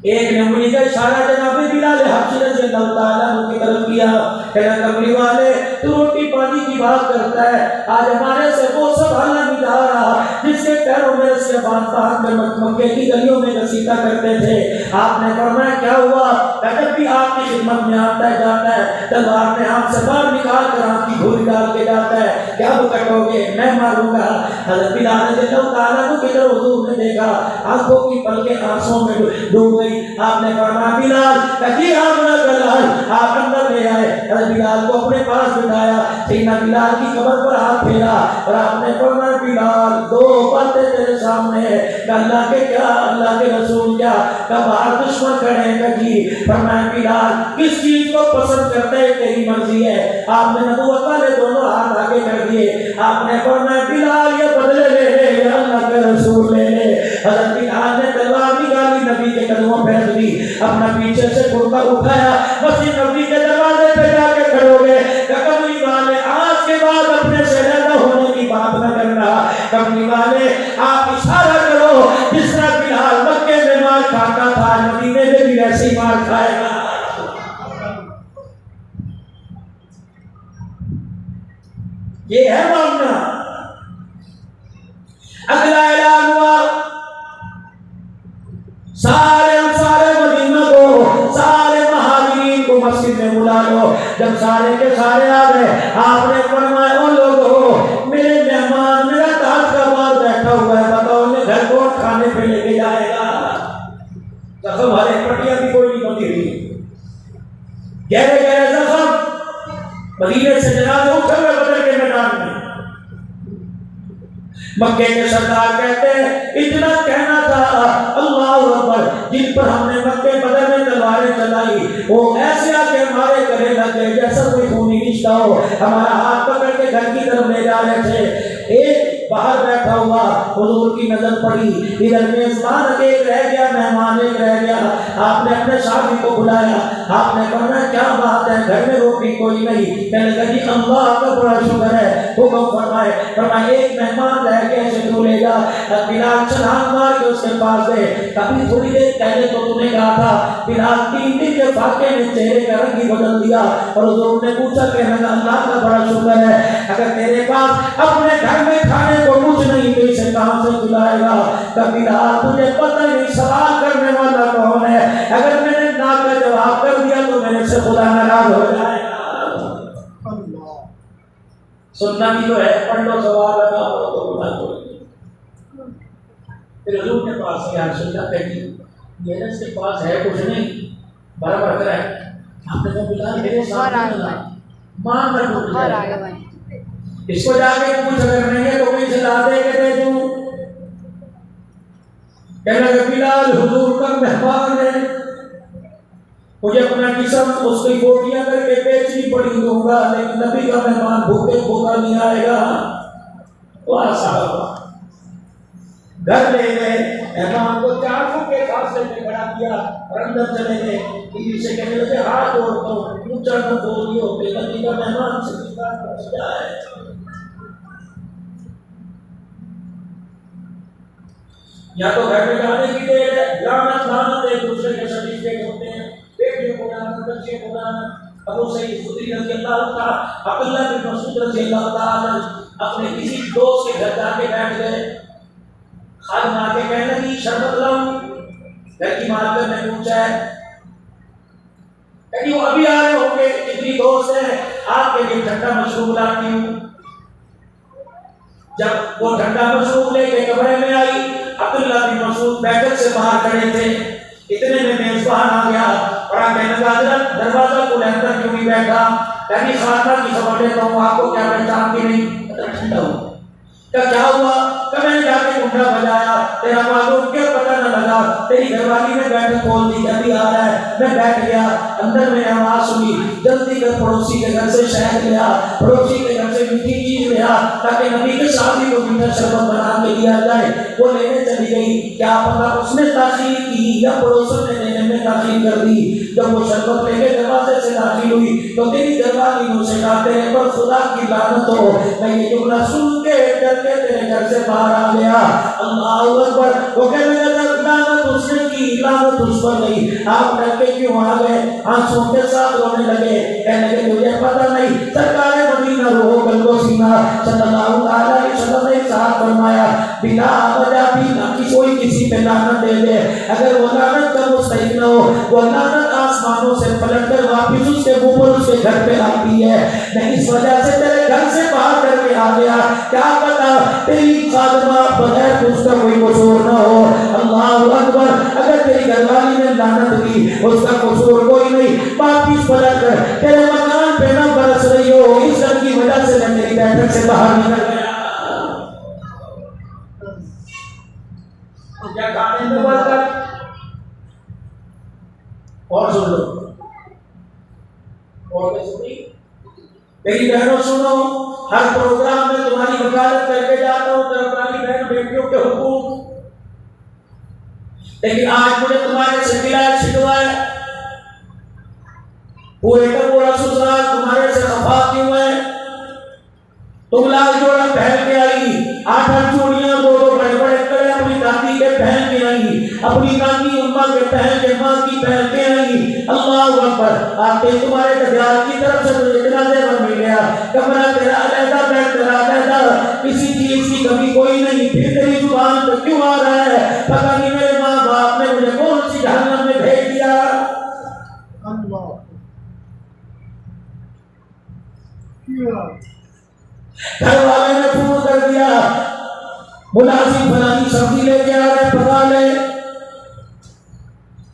Speaker 1: ایک نے انگلی کا اشارہ جناب بلال حبشی رضی اللہ تعالیٰ عنہ کی طرف کیا، کہنا کملی والے تو روٹی پانی کی بات کرتا ہے، آج ہمارے سے وہ سب حلہ نہیں جا رہا جس کے پیروں میں سے باندھ کر مکے کی گلیوں میں گھسیٹا کرتے تھے۔ آپ نے فرمایا کیا ہوا؟ جب بھی آپ کی خدمت میں آتا ہے جاتا ہے تلوار میں آپ سے باہر نکال کر آپ کی گھوڑی ڈال کے جاتا ہے، کیا وہ کٹو گے؟ میں ماروں گا۔ حضرت بلال رضی اللہ تعالیٰ عنہ کی طرف حضور نے دیکھا، آنکھوں کی پلکیں آنسوں میں ڈوب گئی۔ آپ نے فرمایا بلال کہتی آپ نہ بلال، آپ اندر لے آئے، حضرت بلال کو اپنے پاس بٹھایا، سیدنا بلال کی قبر پر ہاتھ پھیرا اور آپ نے فرمایا بلال 2 باتیں تیرے سامنے ہیں، کہ اللہ کے کیا، اللہ کے رسول کیا، کہ باہر دشمن کھڑے ہیں، کہ جی۔ فرمایا بلال کس چیز کو پسند کرتے ہیں، تیری مرضی ہے۔ آپ نے نبوت والے دونوں ہاتھ آگے کر دیے، آپ نے فرمایا بلال یہ بدلے لے لے یا اللہ کے رسول لے لے۔ حضرت بلال نے تلوار نکالی، نبی کے قدموں پہ رکھ دی، اپنا پیچھے سے کرتا اٹھایا، مسجد نبی کے دروازے پہ جا کے کھڑے ہو گئے کہ کملی والے آج کے بعد اپنے سے زیادہ ہونے کی بات نہ کرنا، کملی والے آپ اشارہ کرو جس طرح بلال مکے میں مار کھاتا تھا مدینے میں بھی ایسی مار کھائے گا۔ یہ ہے معاملہ۔ اگلا اعلان ہوا سارے مدینہ کو، سارے مہاجرین کو مسجد میں بلا لو۔ جب سارے کے سارے آ گئے، آپ نے فرمایا او لوگوں میرے مہمان میرا تاج کا بار بیٹھا ہوا ہے، بتاؤ انہیں گھر کو کھانے پہ لے کے جائے گا؟ زخم ہمارے پٹیاں بھی کوئی نہیں بندی ہوئی، گہرے گہرے زخم، مدینے سے جنازے اٹھے ہوئے بدر کے میدان میں۔ مکے کے سردار کہتے ہیں اتنا کہنا تھا اللہ اکبر، جن پر ہم نے مکے بدر میں تلواریں چلائی وہ ایسے آ کے ہمارے گلے لگے جیسا کوئی خونی رشتہ ہو، ہمارا ہاتھ پکڑ کے گھر کی طرف لے جا رہے تھے۔ ایک باہر بیٹھا ہوا حضور کی نظر پڑی، ادھر میزبان ایک رہ گیا، مہمان ایک رہ گیا۔ آپ نے اپنے صحابی کو بلایا، آپ نے کہا کیا بات ہے، گھر میں روٹی کوئی نہیں؟ کہنے لگا جی اللہ کا بڑا شکر ہے، حکم فرمائے۔ فرمایا ایک مہمان رہ گیا اسے تو لے جا۔ بلال چھلانگ مار کے اس کے پاس گئے، کبھی تھوڑی دیر پہلے تو تم نے کہا تھا بلال 3 دن کے فاقے میں چہرے کا رنگ ہی بدل دیا، اور حضور نے پوچھا کہنے لگا اللہ کا بڑا شکر ہے، اگر تیرے پاس اپنے گھر میں کھانے کو کچھ نہیں تو اسے کہاں سے کھلائے گا؟ کبھی تجھے پتہ نہیں سوال کرنے والا کون ہے، اگر میں نے نا کا جواب کر دیا تو میرے سے خدا ناراض ہو جائے گا۔ سننا بھی تو ہے، پڑھ لو سوال لگا ہو تو بتا دو۔ پھر حضور کے پاس گیا، سننا کہتی میرے اس کے پاس ہے کچھ نہیں، برابر کر ہے۔ آپ نے کہا بلال میرے سامنے ماں کا ڈوب اس کو جا کے پوچھ اگر نہیں ہے تو کوئی سے لا دے کے دے دوں۔ کہنے لگا بلال حضور کا مہمان ہے، مجھے اپنا قسم اس کی بوٹیاں کر کے بیچنی پڑی دوں گا، لیکن نبی کا مہمان بھوکے بھوکا نہیں آئے گا۔ وہاں صاحب گھر لے گئے، مہمان کو 4 فٹ کے فاصلے میں کھڑا کیا اور اندر چلے گئے۔ بیوی سے کہنے لگے ہاتھ جوڑتا ہوں اونچا نہ بولیو کہ نبی کا مہمان سے پوچھ جائے۔ یا تو گھر میں جانے کی دیر ہے، لعنت لعنت ایک دوسرے کے سرٹیفکیٹ ہوتے ہیں، بیٹیوں کو لانا، بچے کو لانا۔ ابو سعید خدری رضی اللہ تعالیٰ، عبداللہ بن مسعود رضی اللہ تعالیٰ اپنے کسی دوست کے گھر جا کے بیٹھ گئے، خادم آ کے کہنے لگی شربت لاؤں؟ گھر کی مالکن نے پوچھا ہے کہ وہ ابھی آ رہے ہوں گے، کتنی دوست ہیں، آپ کے لیے ٹھنڈا مشروب لاتی ہوں۔ جب وہ ٹھنڈا مشروب لے کے کمرے میں آئی، عبداللہ بن مسعود بیٹھک سے باہر کھڑے تھے، اتنے میں میزبان آ گیا اور آپ کہنے لگا حضرت دروازہ کھولے اندر کیوں نہیں بیٹھا؟ کہنی خاتمہ کی خبر دیتا ہوں آپ کو، کیا پہچانتی نہیں؟ ٹھنڈا ہو کیا ہوا؟ کہ میں نے جا کے کنڈا بجایا، تیرا معلوم کیا پتہ نہ لگا، تیری گھر والی نے بیٹھ کھول دی، ابھی آ رہا ہے۔ میں بیٹھ گیا، اندر میں آواز سنی، جلدی کر پڑوسی کے گھر سے شہد لیا، پڑوسی کے گھر سے میٹھی چیز لیا تاکہ نبی کے شادی کو میٹھا شربت بنا کے دیا جائے۔ وہ لینے چلی گئی، کیا پتا اس نے تاخیر کی یا پڑوسوں نے دینے میں تاخیر کر دی۔ جب وہ شربت لے کے دروازے سے داخل ہوئی تو تیری گھر والی مجھ سے کہا تیرے پر خدا کی لعنت ہو، میں یہ جملہ سن کے ڈر کے تیرے گھر سے باہر آ گیا۔ اللہ اکبر۔ وہ کہنے لگا لعنت اس نے کی، لعنت اس پر نہیں، آپ ڈر کے کیوں آ گئے؟ آنسوں کے ساتھ رونے لگے، کہنے لگے مجھے پتہ نہیں، سرکار مدینہ روح قلب و سینہ صلی اللہ علیہ وسلم نے ساتھ فرمایا بلا وجہ بھی نہ کہ کوئی کسی پہ لعنت دے دے، اگر وہ لعنت کا مستحق نہ ہو، وہ لعنت آسمانوں سے پلٹ کر واپس اس کے اوپر اس کے گھر پہ آتی ہے۔ میں اس وجہ سے تیرے گھر سے باہر کر کے آ گیا، کیا پتا تیری خادمہ بغیر اس کا کوئی قصور نہ ہو۔ اللہ اکبر۔ اگر تیری گھر والی نے لعنت کی، اس کا قصور کوئی نہیں، واپس پلٹ کر تیرے مکان پہ نہ برس رہی ہو، اس ڈر کی وجہ سے میں تیری بیٹھک سے باہر نکل گیا۔ کیا کھانے میں برکت؟ اور سن لو، اور کیا سنی؟ میری بہنوں سنو، ہر پروگرام میں تمہاری وکالت کر کے جاتا ہوں تمہاری بہن بیٹیوں کے حقوق، لیکن آج مجھے تمہارے سے ملا شکوا ہے، پورے کا پورا سسرال تمہارے سے خفا کیوں ہے؟ تم لال جوڑا پہن کے آئی، 8 چوڑیاں 2 بڑے بڑے کڑے اپنی دادی کے پہن کے آئی، اپنی نانی اماں کے پہن کے، ماں کی پہن کے آئی۔ اللہ اکبر۔ آتے تمہارے تجار کی طرف سے مجھے اتنا زیور مل گیا، کمرہ تیرا علیحدہ، بیڈ تیرا علیحدہ، کسی چیز کی کمی کوئی نہیں، پھر تیری زبان پہ کیوں آ رہا ہے؟ پتہ نہیں میرے ماں باپ نے مجھے کون سی جہنم میں بھیج دیا۔ گھر والے نے فون کر دیا، ملازم فلانی سبزی لے کے آ رہے، پکا لے،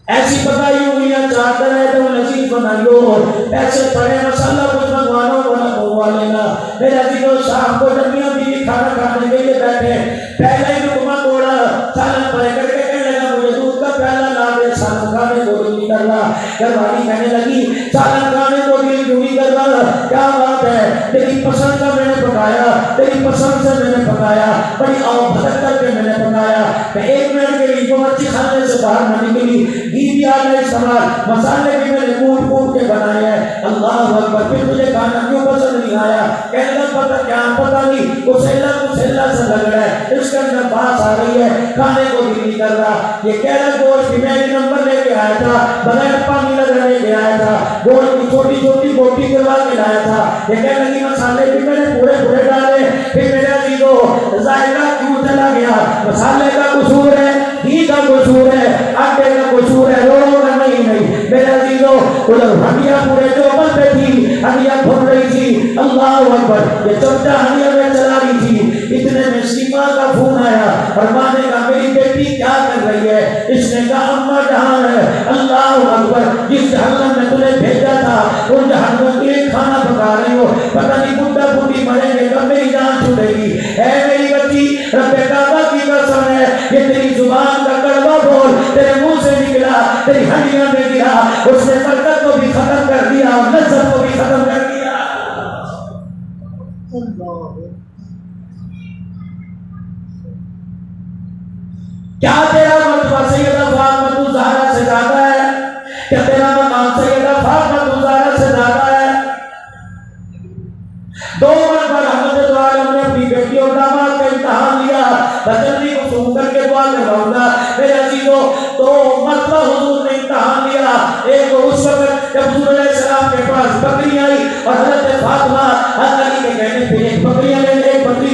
Speaker 1: ایسی پکائی انگلیاں چاہتا ہے تو لذیذ بنائیو، ایسے پڑے مسالہ کچھ منگوانا والا منگوا لینا۔ میرا جیو شام کو جمعیاں بھی کھانا کھانے کے لیے بیٹھے، پہلے ہی حکمہ توڑا، سالن پڑے کر کے کہنے لگا مجھے دودھ کا پیالہ لا دے، سالن کھانے کو دل نہیں کر رہا۔ گھر والی کہنے لگی سالن کھانے کو دل کیوں نہیں کر رہا؟ کیا بات ہے؟ تیری پسند کا میں نے پکایا، تیری پسند سے میں نے پکایا، بڑی آؤ بھدک کر کے میں نے پکایا، میں 1 منٹ کے لیے مرچی کھانے سے باہر نہ نکلی، گھی بھی آ گیا استعمال، مسالے بھی میں نے کوٹ کوٹ کے بنائے ہیں۔ اللہ اکبر۔ پھر مجھے کھانا کیوں پسند نہیں آیا؟ کہنے لگا پتہ کیا پتہ نہیں، کسیلا سے لگ رہا ہے، اس کے اندر بانس آ گئی ہے، کھانے کو بھی نہیں کر رہا۔ یہ کہہ رہا گوشت بھی میں 1 نمبر لے کے آیا تھا، بغیر پانی لگانے کے آیا تھا، گوشت کی چھوٹی چھوٹی بوٹی کروا کے لایا تھا، یہ کہنے لگی مسالے بھی میں نے پورے پورے ڈالے۔ پھر میرا عزیزو ذائقہ کیوں چلا گیا؟ مسالے کا قصور ہے، گھی کا قصور ہے، آٹے کا قصور ہے، روڑوں کا نہیں۔ میرے عزیزو ادھر ہڈیاں پورے چوبل پہ تھی، ہڈیاں پھٹ رہی تھی، اللہ اکبر، یہ چمچہ ہڈیاں میں چلا رہی تھی، اتنے میں سیما کا فون آیا اور ماں نے کہا میری بیٹی کیا کر رہی ہے؟ اس نے کہا اماں جہاں ہے، اللہ اکبر، جس جہنم میں تمہیں بھیجا تھا ان جہنم کے لیے کھانا پکا رہی ہو، پتہ نہیں بڈھا بڈھی مریں گے کب میری جان چھوٹے گی۔ اے میری بچی، رب کعبہ کی قسم ہے، یہ تیری زبان کا کڑوا بول تیرے منہ سے نکلا، تیری ہڈیاں میں گرا، اس نے برکت کو بھی ختم کر دیا، لذت کو بھی ختم کر دیا۔ کیا تیرا مرتبہ سیدہ فاطمہ الزہرا سے زیادہ ہے؟ کیا تیرا مقام سیدہ فاطمہ الزہرا سے زیادہ ہے؟ 2 مرتبہ رحمت عالم نے اپنی بیٹی اور داماد کا امتحان لیا، بچنی کو سن کر کے دعا کرواؤں گا میرے عزیزو، 2 مرتبہ حضور نے امتحان لیا۔ ایک تو اس وقت جب حضور علیہ السلام کے پاس بکری آئی اور حضرت فاطمہ حضرت علی کے کہنے پہ ایک بکری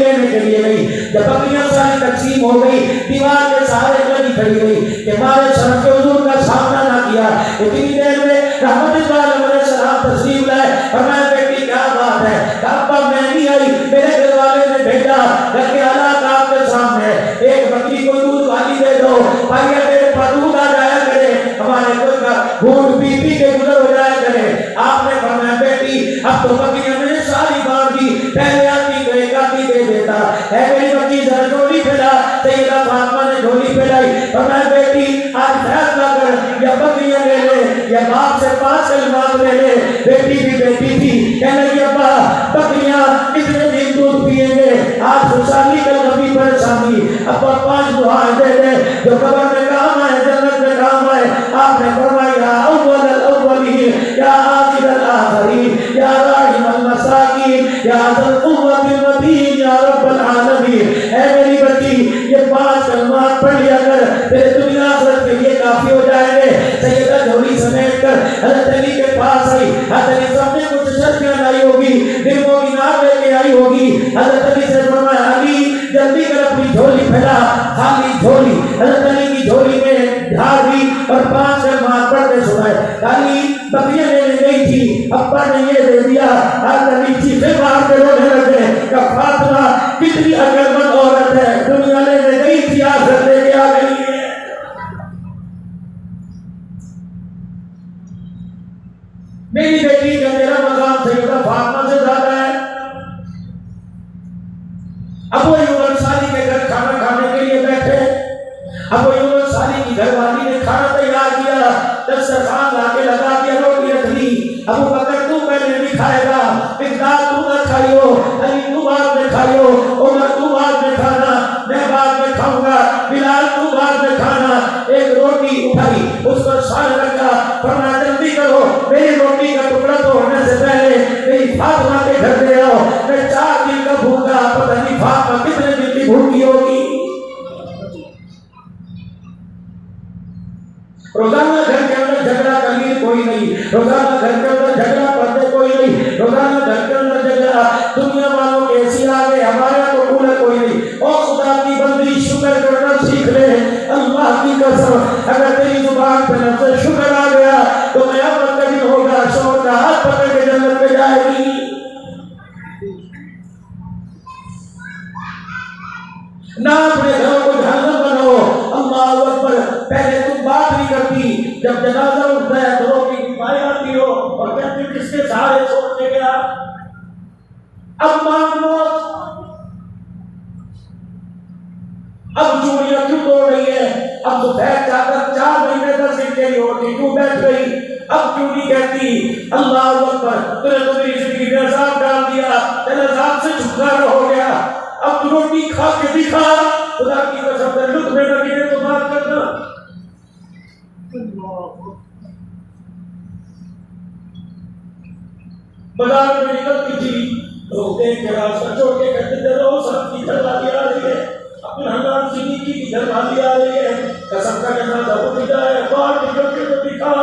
Speaker 1: لینے کے لیے گئی، جب بکریاں ساری تقسیم ہو گئی، دیوار کے سہارے کھڑی گئی کہ مارے شرف کے حضور کا سامنا نہ کیا۔ اتنی دیر میں رحمت عالم علیہ السلام تشریف لائے اور میں بیٹی کیا بات ہے؟ ابا میں نہیں آئی، میرے گھر والے نے بھیجا، گھر کے حالات آپ کے سامنے، ایک بکری کو دودھ والی دے دو، بھائیا میرے پر دودھ آ جایا کرے، ہمارے کوئی کا گھونٹ پی پی کے گزر ہو جایا کرے۔ آپ نے فرمایا بیٹی اب تو بکریاں میں نے ساری بار دی، پہلے آتی تو ایک آتی دے دیتا ہے میری بچی ذرا جھولی پھیلا. سیدہ فاطمہ نے جھولی پھیلائی اور میں بیٹی آج فیصلہ کر یا بکریاں لے لے یا باپ سے 5 کلمات لے لے. بیٹی بھی بیٹی تھی کہنے لگی ابا بکریاں کتنے دن دودھ پیئیں گے، آج خوشحالی کل کبھی پریشانی. ابا 5 دعائیں دے دے جو قبر میں کام آئے جنت میں کام آئے. آپ نے فرمایا اول الاولین یا آخر الاخرین یا راحم المساکین یا ذا القوة المتین یا رب العالمین. اے میری بچی یہ 5 کلمات پڑھ لیا کر، تیرے دنیا آخرت کے لیے کافی ہو جائیں گے. سیدہ جھولی سمیٹ کر حضرت علی کے پاس آئی. حضرت علی صاحب نے کچھ شرطیاں لائی ہوگی، دلوں کی نام لے کے آئی ہوگی. حضرت علی سے فرمایا علی جلدی کر اپنی جھولی پھیلا. خالی جھولی حضرت علی کی جھولی میں جھاڑ دی اور 5 کلمات پڑھ کے سنائے. علی بکریاں لینے گئی تھی، ابا نے یہ دے دیا. حضرت علی چیخے مار کے رونے لگے کہ فاطمہ کتنی عقل مند عورت ہے، دنیا لینے گئی تھی آخرت لے کے آ گئی ہے. میری بیٹی کا میرا مقام سیدہ فاطمہ سے زیادہ ہے. ابو ایوب انصاری کے گھر کھانا کھانے کے لیے بیٹھے. ابو ایوب انصاری کی گھر والی نے کھانا تیار کیا، دسترخوان لا کے لگا دیا، روٹی رکھ لی. ابو بکر تو پہلے نہیں کھائے گا، مقداد تو نہ کھائیو، علی تو بعد میں کھائیو، عمر تو بعد میں کھانا، میں بعد میں کھاؤں گا، بلال تو بعد میں کھانا. ایک روٹی اٹھائی، اس پر سال رکھا، فرمایا جلدی کرو میری روٹی کا ٹکڑا تو ہونے سے پہلے میری فاطمہ کے گھر دے آؤ. میں 4 دن کا بھوکا، پتہ نہیں فاطمہ کتنے دن کی بھوکی ہوگی. روزانہ گھر کے اندر جھگڑا کرنی کوئی نہیں، روزانہ گھر کے اندر جھگڑا پڑتے کوئی نہیں، روزانہ گھر کے اندر جھگڑا دنیا والوں کے ایسی آگے ہمارا تو پورا کوئی نہیں. اور خدا کی بندی شکر کرنا سیکھ لے. اللہ کی قسم اگر تیری زبان پہ لفظ شکر آ گیا تو قیامت کا دن ہوگا، شوہر کا ہاتھ پکڑ کے جنت میں جائے گی. نہ اپنے گھروں کو جہنم بناؤ. اللہ اکبر. پہلے تم بات نہیں کرتی، جب جنازہ اٹھتا ہے تو روٹی کی پائی آتی ہو اور کہتی کس کے سہارے چھوڑنے گیا. اب مانگو، اب چوڑیاں کیوں توڑ رہی ہے؟ اب تو بیٹھ جا کر 4 مہینے 10 دن کے لیے ہوتی کیوں بیٹھ گئی؟ اب کیوں نہیں کہتی اللہ اکبر؟ تو نے تو میری زندگی میں عذاب ڈال دیا، تیرے عذاب سے چھٹکارا ہو گیا. اب تو روٹی کھا کے دکھا، خدا کی قسم سے لطف میں لگی تو بات کرنا. بازار میں نکلتی تھی، لوگ دیکھ کے راستہ چھوڑ کے کہتے تھے رو سب کی گھر والی آ رہی ہے، عبد الحنان صدیقی کی گھر والی آ رہی ہے، قسم کا جنازہ اٹھ جائے، باہر نکل کے تو دکھا.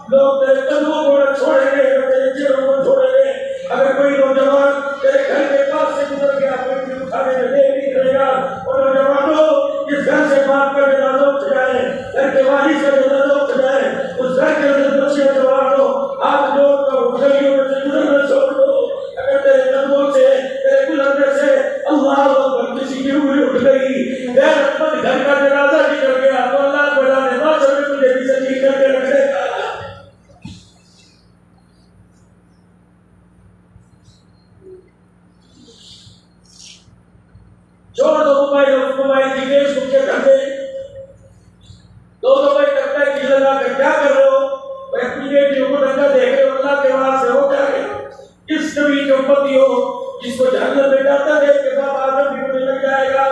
Speaker 1: لوگ تیرے قدموں کو نہ چھوڑیں گے، تیرے چہروں کو چھوڑیں گے. اگر کوئی نوجوان تیرے گھر کے پاس سے گزر گیا کوئی اٹھانے میں دیر نہیں کرے گا. اور نوجوانوں جس گھر سے باپ کا جنازہ اٹھ جائے، گھر کے والد کا جنازہ اٹھ جائے، اس گھر کے اندر بچے جوانوں ہاتھ جوڑ کر گلیوں میں سے گزرنا چھوڑ دو. اگر تیرے قدموں سے تیرے گزرنے سے اللہ اکبر کسی کی انگلی اٹھ گئی، غیرت مند گھر کا جنازہ نکل گیا تو اللہ تعالیٰ نے معاشرے میں تجھے بھی سچی کر کے رکھے گا. چھوڑ دو موبائل کی فیس بک کے گھنٹے، 2 بھائی کرتا ہے کہ لگا کر کیا کر رہے ہو؟ اپنی بیٹیوں کو ڈنگا دیکھ رہے ہو، اللہ کے واسطے ہو کیا ہے؟ کس نبی کے امتی ہو جس کو جہنم میں جاتا دیکھ کے باپ آدم بھی ہونے لگ جائے گا.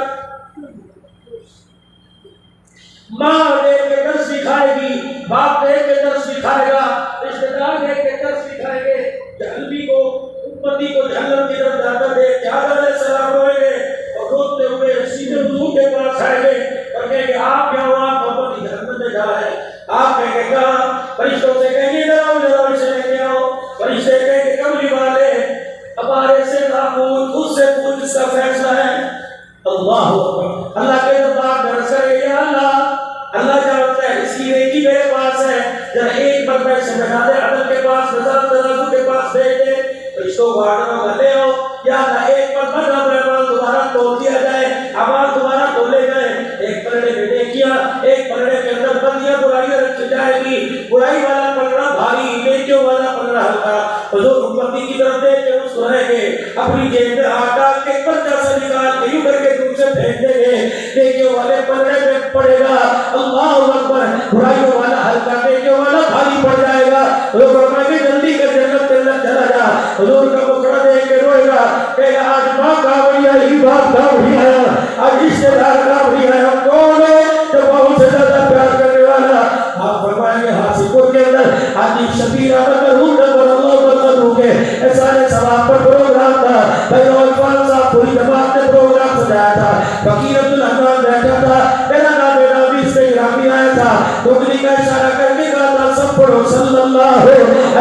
Speaker 1: ماں دیکھ کے درس سکھائے گی، باپ دیکھ کے درس سکھائے گا، رشتے دار دیکھ کے درس سکھائیں گے. جہنمی کو امتی کو جہنم کی طرف جاتا دیکھ کے آدم علیہ السلام ہوئے گے اور روتے ہوئے سیدھے حضور کے پاس آئیں گے اور کہیں گے آپ کیا ہو؟ آپ امتی جہنم میں جا رہے ہیں. آپ کہیں گے کہاں؟ فرشتوں سے کہیں گے ذرا اسے لے کے آؤ. فرشتے کہیں گے کملی والے ہمارے سے ناخوش اس سے پوچھ اس کا فیصلہ ہے. اللہ اکبر. اللہ کے دربار میں عرض کرے یا اللہ، اللہ جانتا ہے اس کی نیکی میرے پاس ہے، ذرا ایک بندہ سے بنا دے، عدل کے پاس نظر ترازو کے پاس بھیج دے. فرشتوں کو آڈر میں لے آؤ. یا اللہ ایک بندہ اعمال دوبارہ توڑ دیا جائے، اعمال دوبارہ تولے گئے. ایک پلڑے میں نیکیاں، ایک پلڑے کے اندر بدیاں برائیاں رکھی جائے گی. برائی والا پلڑا بھاری، نیکیوں والا پلڑا ہلکا. حضور امتی کی طرف اپنی جیب میں ہاتھ ڈال کے پنجہ سے نکال کے یوں کر کے دور سے پھینک دیں گے، نیکیوں والے پلڑے میں پڑے گا، اللہ اکبر، برائیوں والا ہلکا، نیکیوں والا بھاری پڑ جائے گا۔ لوگ فرمائیں گے جلدی کر جنت کے اندر چلا جا، حضور کا مکڑا دیکھ کے روئے گا کہ آج ماں کاوڑی آئی، باپ کاوڑی آیا، آج رشتے دار کاوڑی آیا، کون ہے جو بہت سے زیادہ پیار کرنے والا؟ آپ فرمائیں گے حاصل کے اندر حاجی شبیر احمد مرحوم نظر اللہ مرحوم کے احسان ثواب پر پروگرام تھا، بھائی عثمان صاحب پوری جماعت نے پروگرام سجایا تھا، فقیر عبدالرحمان بیٹھا تھا، میرا نام اس پہ گرامی آیا تھا، ڈوگری کا اشارہ کر کے کہا تھا سب پڑھو صلی اللہ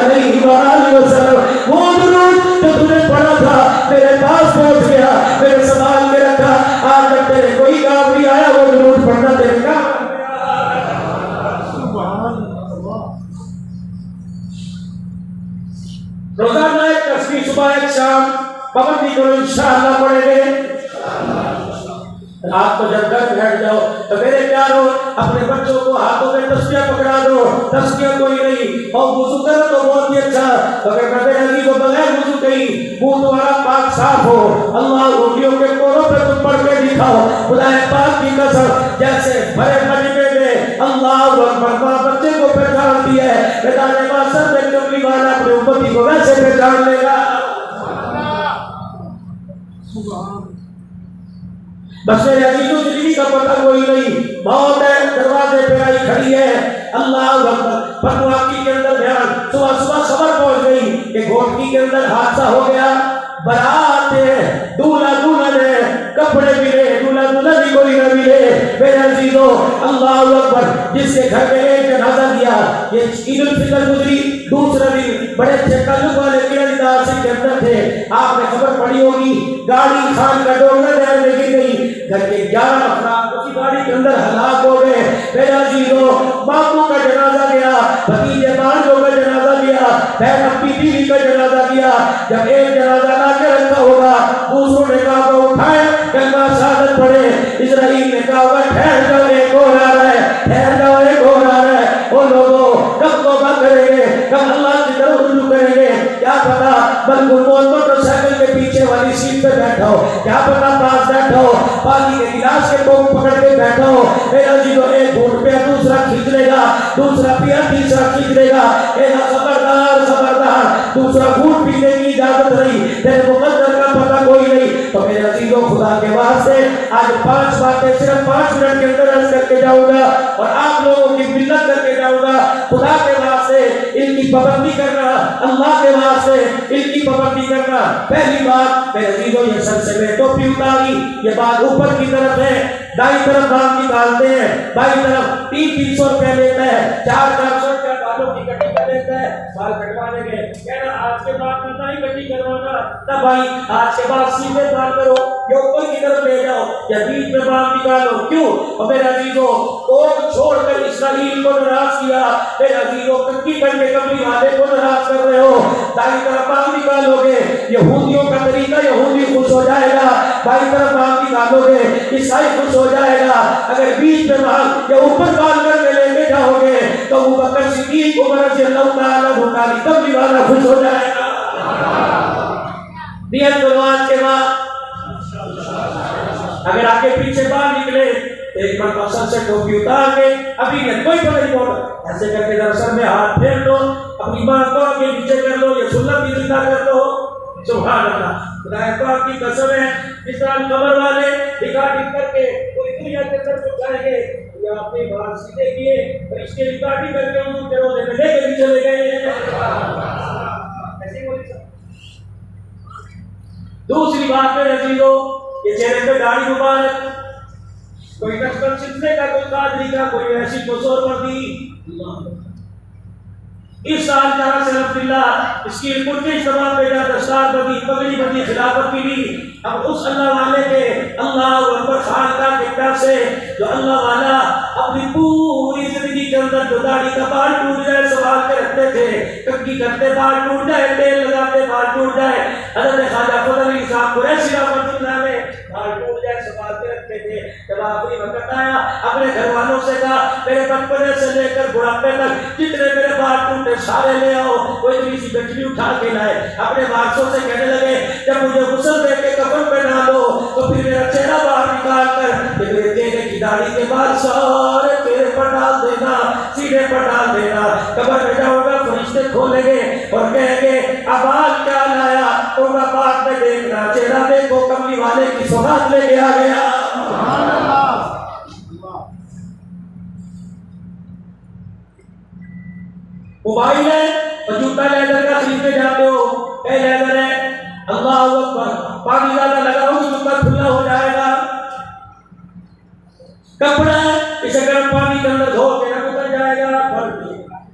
Speaker 1: علیہ وآلہ وسلم۔ وہ درود جو تم نے پڑھا تھا میرے پاس پہنچ گیا، میرے سوال میں رکھا، آج جب تیرے کوئی کافری آیا وہ درود پڑھنا تیرے کا روزانہ ایک تسبیح صبح ایک شام پابندی کرو، انشاءاللہ پڑھیں گے۔ آپ کو جب گھر بیٹھ جاؤ تو میرے پیاروں اپنے بچوں کو ہاتھوں میں تسبیح پکڑا دو، تسبیح کوئی نہیں، اور وضو کرو تو بہت ہی اچھا، اگر نبی علی کو بغیر وضو کہیں منہ تمہارا پاک صاف ہو، اللہ انگلیوں کے کوڑوں پہ تم پڑھ کے دکھاؤ، خدا پاک کی قسم جیسے بھرے مجمع میں اللہ اکبر ماں بچے کو پہچانتی ہے، میدان محشر میں کملی والا اپنے امتی کو ویسے پہچان لے گا۔ بس میرے عزیزوں زندگی کا پتہ کوئی نہیں، موت ہے دروازے پہ آئی کھڑی ہے، اللہ اکبر، فتوحاتی کے اندر بیان، صبح صبح خبر پہنچ گئی کہ گھوٹکی کے اندر حادثہ ہو گیا، برات ہے، دولہا دلہن ہے، کپڑے ملے، دولہا دلہن بھی کوئی نہ ملے۔ میرے عزیزوں اللہ اکبر، جس کے گھر میں ایک جنازہ دیا، یہ عید الفطر گزری، دوسرا دن بڑے اچھے تعلق والے انداز کے اندر تھے، آپ نے خبر پڑھی ہوگی، گاڑی خان کا ڈولنا نہر میں گر گئی، گھر کے 11 افراد اسی گاڑی کے اندر ہلاک ہو گئے۔ میرے عزیزوں باپو کا جنازہ گیا، بھتیجے بھانجوں کا جنازہ گیا، بہن اپنی بیوی کا جنازہ گیا، جب ایک جنازہ لا کے رکھا ہوگا دوسروں نے کہا کہ اٹھائے کلمہ شہادت پڑھے، اسرائیل نے کہا کہ ٹھہر جاؤ ایک اور آ رہا ہے، ٹھہر جاؤ ایک اور آ رہا ہے۔ وہ لوگوں کب توبہ کریں گے، کب اللہ کی طرف رجوع کریں گے، کیا پتا بلکہ موٹر سائیکل کے پیچھے والی سیٹ پہ بیٹھا ہو، کیا پتا پاس بیٹھا ہو، پانی کے گلاس کے کوپ پکڑ کے بیٹھا ہو، میرے عزیزوں ایک گھونٹ پہ دوسرا کھینچ لے گا، دوسرا پیا تیسرا کھینچ لے گا، خبردار خبردار، دوسرا گھونٹ پینے کی اجازت نہیں، تیرے مقدر کا پتہ کوئی نہیں۔ تو میرے عزیزوں خدا کے واسطے آج 5 باتیں صرف 5 منٹ کے اندر عرض کر کے جاؤں گا اور آپ لوگوں کی ملت کر کے جاؤں گا، خدا کے واسطے ان کی پابندی کرنا، اللہ کے واسطے ان کی پابندی کرنا۔ پہلی بات میرے عزیزوں، یہ سر سے میں ٹوپی اتاری، یہ بات اوپر کی طرف ہے، دائیں طرف بال نکالتے ہیں، بائیں طرف 300 روپے لیتا ہے، 400 روپے بالوں کی کٹی کر لیتا ہے، بال کٹوانے کے کہنا آج کے بعد میں نہیں کٹی کروانا، نہ بھائی آج کے بعد سیدھے بال کرو، یہ اوپر کی طرف لے جاؤ یا بیچ میں بال نکالو۔ کیوں؟ اور میرے عزیزوں کوٹ چھوڑ کر اسرائیل کو ناراض کیا، میرے عزیزوں کنکی بن کے کملی والے کو ناراض کر رہے ہو، دائیں طرف بال نکالو گے یہودیوں کا طریقہ، یہودی خوش ہو جائے گا، بائیں طرف بال نکالو گے عیسائی خوش ہو جائے گا، اگر بیچ میں بال یا اوپر بال کر کے لے کے جاؤ گے تو ابو بکر صدیق عمر رضی اللہ تعالیٰ عنہ کملی والا خوش ہو جائے گا۔ نیت قربان کے بعد اگر آگے پیچھے بال نکلے ایک مرتبہ سر سے ٹوپی اتار کے ابھی نہیں کوئی پتہ نہیں ہوگا، ایسے کر کے ذرا سر میں ہاتھ پھیر دو، اپنی بات کو آگے نیچے کر لو، یہ سنت بھی زندہ کر دو۔ سبحان اللہ، خدا پاک کی قسم ہے، اس طرح قبر والے دکھا کر کے پوری دنیا کے اندر پہنچائیں گے، یہ اپنے بال سیدھے کیے اور اس کے ریکارڈنگ کر کے ان کے روزے میں لے کے بھی چلے گئے۔ ایسی کوئی دوسری بات ہے عزیزوں، یہ چہرے پہ داڑھی مبارک، کوئی نقل سلسلے کا، کوئی قادری کا، کوئی ایسی قصور مردی، اس سال جہاں سے الحمدللہ اس کی پورتی اجتماع پہ جا دستار بندی پگڑی بندی خلافت ملی، اب اس اللہ والے کے اللہ اکبر خانقاہ کے پیسے جو اللہ والا اپنی پوری زندگی کے اندر جو داڑھی کا بال ٹوٹ جائے سوال کے رکھتے تھے، کنگھی کرتے بال ٹوٹ جائے، تیل لگاتے بال ٹوٹ جائے، حضرت خواجہ فضل علی صاحب قریشی رحمۃ اللہ نے بال ٹوٹ جائے سوال کے رکھتے تھے۔ جب آخری وقت آیا اپنے گھر والوں سے کہا میرے بچپنے سے لے کر بڑھاپے تک جتنے میرے بال ٹوٹے اپنے سارے لے آؤ. کوئی اتنی سی گٹھلی اٹھا کے لائے, اپنے وارثوں سے کہنے لگے جب مجھے غسل دے کے کفن پہنا دو تو پھر میرا چہرہ باہر نکال کر کہ میرے چہرے کی داڑھی کے بعد سارے چہرے پر ڈال دینا, سینے پر ڈال دینا. قبر میں جاؤں گا, فرشتے کھولیں گے اور کہیں گے ابال کیا لایا, تو میں بعد میں دیکھنا چہرہ دیکھو کملی والے کی سوغات لے کے آ گیا. موبائل ہے اور جوتا لیدر کا خریدنے جاتے ہو, اے لیدر ہے اللہ اکبر, پانی زیادہ لگاؤ تو جوتا کھلا ہو جائے گا. کپڑا ہے اسے گرم پانی کے اندر دھو کے نہ اتر جائے گا,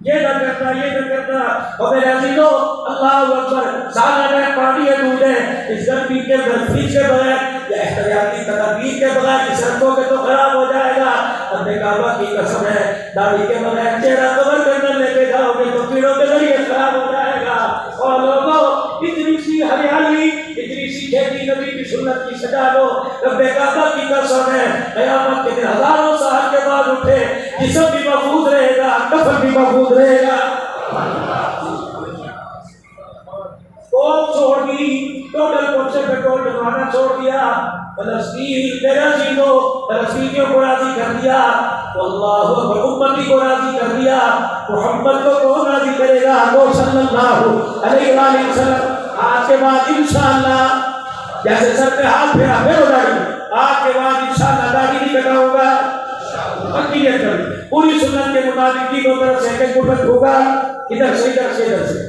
Speaker 1: یہ نہ کرنا یہ نہ کرنا. اور میرے عزیزو اللہ اکبر, سالہ میں پانی ہے دودھ ہے, اس گرمی کے اندر فریج کے بغیر یا احتیاطی تدابیر کے بغیر اس رکھو گے تو خراب ہو جائے گا. اپنے کعبہ کی قسم ہے داڑھی کے بغیر چہرہ کور کے اندر لے کے جاؤ گے تو کیڑوں کے ذریعے خراب ہو جائے گا. اور لوگوں اتنی سی ہریالی, اتنی سی کھیتی نبی کی سنت کی سجا لو. رب کعبہ کی قسم ہے قیامت کے دن ہزاروں سال کے بعد اٹھے جسم بھی محفوظ رہے گا, کفن بھی محفوظ رہے گا. قوم چھوڑ دی, ٹوٹل قوم سے پیٹرول ڈلوانا چھوڑ دیا. فلسطین میرا جیلو فلسطینیوں کو راضی کر دیا, اللہ اکبر امتی کو راضی کر دیا. محمد کو کون راضی کرے گا؟ وہ صلی اللہ علیہ وآلہ وسلم. آج کے بعد انشاءاللہ جیسے سر پہ ہاتھ پھیرا پھر ہو جائے, آج کے بعد انشاءاللہ داڑھی نہیں کٹاؤں گا, عقیدت کر پوری سنت کے مطابق کی دو طرف سے ایک گھٹن ہوگا, ادھر سے ادھر سے ادھر سے.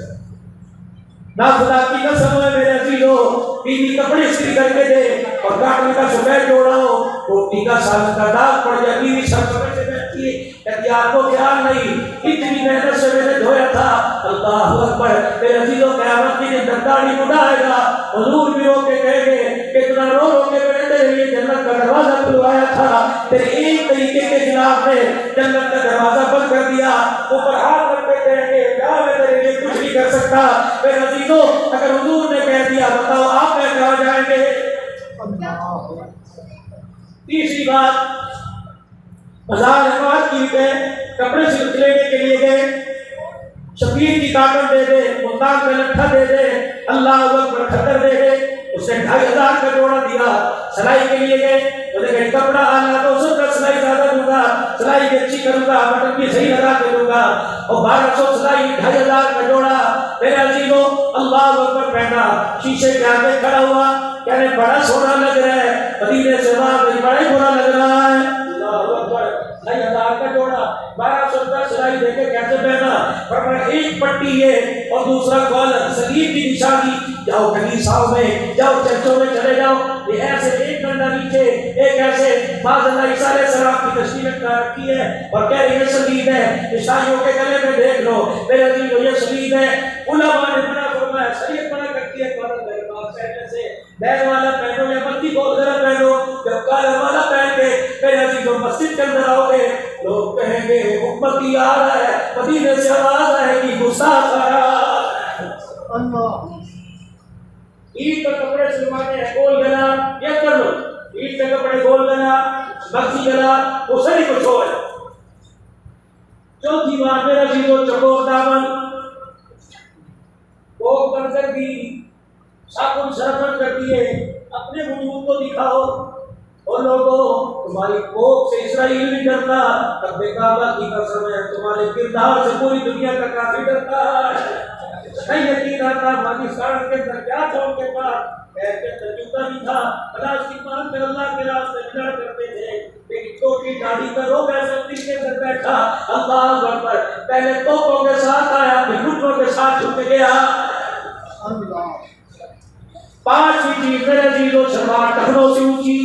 Speaker 1: نہ خدا کی قسم ہے میرے عزیزو, بیوی کپڑے استری کر کے دے اور کاٹن کا سفید جوڑاؤ, روٹی کا سالن کا داغ پڑ جائے, بیوی سر کپڑے سے بیٹھتی ہے کہتی آپ کو خیال نہیں اتنی محنت سے میں نے دھویا تھا. اللہ اکبر میرے عزیزو, قیامت کی دن داڑھی مڈائے گا, حضور بھی رو کے کہیں گے کہ اتنا رو رو کے میں نے تیرے لیے جنت کا دروازہ کھلوایا تھا, تیرے ایک طریقے کے خلاف نے جنت کا دروازہ بند کر دیا. اوپر ہاتھ رکھ کے کہیں گے کیا میں تیرے لیے کچھ نہیں کر سکتا. میرے عزیزو اگر حضور نے کہہ دیا بتاؤ آپ میں کہاں جائیں گے. تیسری بات, بازار احمد کی پہ کپڑے سلک لینے کے لیے گئے, شفیر کی کاٹن دے دے, ملتان کا لٹھا دے دے, اللہ اکبر کھتر دے دے, اس نے 2500 کا جوڑا دیا. سلائی کے لیے گئے, بولے کہ کپڑا آنا تو اس کا سلائی زیادہ دوں گا, سلائی بھی اچھی کروں گا, بٹن بھی صحیح لگا کے دوں گا. اور 1200 سلائی 2500 کا جوڑا. میرے عزیزو اللہ اکبر پہنا, شیشے کے آگے کھڑا ہوا, کہنے بڑا سونا لگ رہا ہے, مدینے سے باہر بڑا ہی برا لگ رہا ہے. اللہ اکبر 2500 کا جوڑا 1200 کا سلائی دے کے کیسے پہنا. فرمایا ایک پٹی ہے اور دوسرا کالر, سلیب کی نشانی. جاؤ کنیساؤں میں, جاؤ چرچوں میں چلے جاؤ, یہ ایسے ایک ڈنڈا نیچے ایک ایسے, بعض اللہ عیسیٰ علیہ السلام کی تشریح رکھی ہے اور کہہ رہی ہے سلیب ہے. عیسائیوں کے گلے میں دیکھ لو میرے عزیزو یہ سلیب ہے. علماء نے منع فرمایا, شریعت منع کرتی ہے کالر پہننے سے, بیل والا پہنو یا مٹی بہت ذرا پہنو. جب کالر والا پہن کے میرے عزیزو مسجد کے اندر آؤ گے, لوگ کہیں گے امتی آ رہا ہے, مدینے سے آواز آئے گی گستاخ آ رہا ہے. اللہ عید کا کپڑے سلوانے ہیں, گول گلا یہ کر لو, عید کے کپڑے گول گلا بخشی گلا وہ ساری کچھ ہو ہے. چوتھی بات میرا عزیزو چکور دامن, کوک بن کر دی, صابن سرفن کر دیے, اپنے وجود کو دکھاؤ. اور لوگوں تمہاری کوک سے اسرائیل نہیں ڈرتا, رب کعبہ کی قسم ہے تمہارے کردار سے پوری دنیا کا کافی ڈرتا ہے. نہیں یقین آتا پاکستان کے اندر کیا تھا ان کے پاس, پیر کے اندر جوتا نہیں تھا, پلاسٹک مان کر اللہ کے راستے میں کرتے تھے, لیکن چھوٹی داڑھی کا روگ ایسا دل کے اندر بیٹھا. اللہ اکبر, پہلے توپوں کے ساتھ آیا پھر گھٹنوں کے ساتھ چھپ گیا. پانچویں چیز میرے عزیزو شلوار ٹخنوں سے اونچی.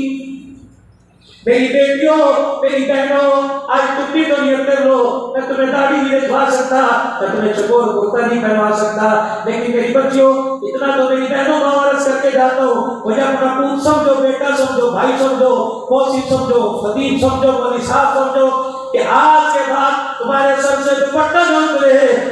Speaker 1: میری بیٹیوں میری بہنوں آج تم بھی تو نیت کر لو, میں تمہیں داڑھی نہیں دکھا سکتا, میں تمہیں چکور کرتا نہیں پہنوا سکتا, لیکن میری بچیوں اتنا تو میری بہنوں کا عرض کر کے جاتا ہوں, مجھے اپنا پوت سمجھو, بیٹا سمجھو, بھائی سمجھو, موسی سمجھو, خطیب سمجھو, مولوی صاحب سمجھو کہ آج کے بعد تمہارے سر سے دوپٹہ نہ اترے,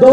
Speaker 1: 2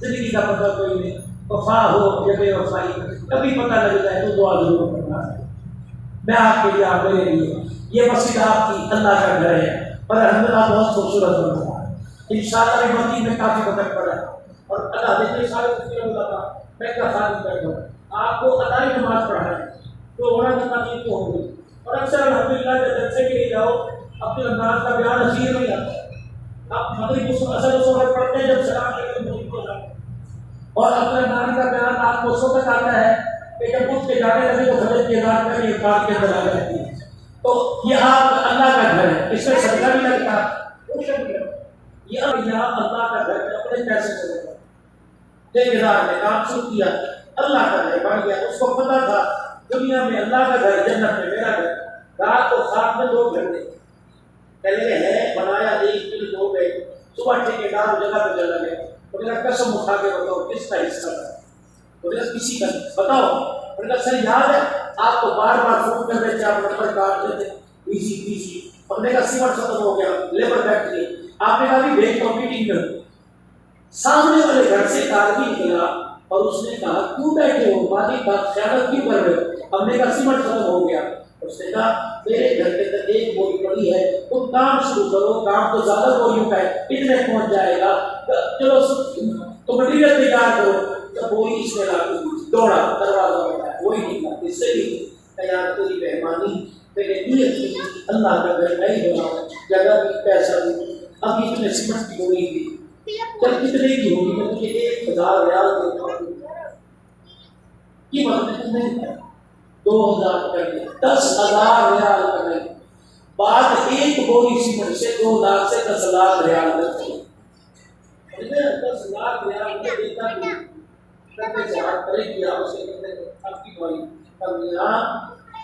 Speaker 1: زندگی کا پتہ کوئی نہیں، وفا ہو یا بے وفائی کبھی پتہ لگ جائے تو دعا ضرور کرنا ہے۔ میں آپ کے لیے، آپ میرے لیے، یہ مسجد آپ کی اللہ کا گھر ہے اور الحمدللہ بہت خوبصورت بن رہا ہے۔ انشاءاللہ یہ مسجد میں کافی وقت پڑا ہے اور اللہ دیکھنے سارے مسئلے ہوتا تھا میں کیا خالی کر دوں آپ کو ادائی نماز پڑھائیں تو ہونا تو تاکہ تو ہو گئی۔ اور اکثر الحمدللہ جب جلسے کے لیے جاؤ اپنے نماز کا بیان نصیب نہیں آتا، آپ مغرب کو اصل اس وقت پڑھتے ہیں جب سلام کر کے مغرب کو جاتے ہیں، اور اپنے نماز کا بیان آپ کو اس وقت آتا ہے کہ جب اٹھ کے جانے لگے تو فجر کی اذان کر یہ بات کے اندر آ جاتی ہے۔ تو یہ آپ اللہ کا گھر ہے، اس میں صدقہ بھی لگتا ہے، یہ یہاں اللہ کا گھر ہے، اپنے پیسے سے لگتا ہے۔ ٹھیکیدار نے کام شروع کیا، اللہ کا گھر بن گیا، اس کو پتا تھا دنیا میں اللہ کا گھر، جنت میں میرا گھر۔ رات کو خواب میں 2 گھنٹے پہلے ہے بنایا، ایک دن 2 گئے، صبح ٹھیکیدار جگہ پہ چلا گیا، تو میرا قسم اٹھا کے بتاؤ کس کا حصہ تھا؟ تو میرا کسی کا بتاؤ، میرا سر یاد ہے آپ کو بار بار فون کر رہے تھے، آپ نمبر کاٹتے تھے بی سی، اور میرا سیمنٹ ختم ہو گیا، لیبر فیکٹری، آپ نے کہا بھی بھیج کمپیٹنگ کر۔ سامنے والے گھر سے ایک آدمی نکلا اور اس نے کہا کیوں بیٹھے ہو، مالک کا خیانت کیوں کر رہے ہو؟ ہم نے کہا سیمنٹ ختم ہو گیا۔ اس نے کہا میرے گھر کے اندر 1 بوری پڑی ہے، تم کام شروع کرو، کام تو زیادہ بوریوں کا ہے، اتنے پہنچ جائے گا، چلو تو مٹیریل تیار کرو۔ جب بوری اس میں لا کے دوڑا، دروازہ بٹھایا، وہی نکلا، اس سے بھی تیار تیری مہربانی، میرے نیت کی اللہ کا گھر نہیں بنا، جگہ بھی پیسہ بھی، اب اتنے سیمنٹ کی بوری تھی، چل کتنے کی ہوگی، میں تجھے 1000 ریال دیتا ہوں، کی مدد نہیں ہے، 2000 کر دیا، 10,000 ریال کر دیا، بعد 1 بوری سیمنٹ سے 2 لاکھ سے 10 لاکھ ریال کر دیا، 10 لاکھ ریال میں دیتا بھی کرنے سے ہاتھ کرے کیا اسے کہتے ہیں اب کی دوائی کمیاں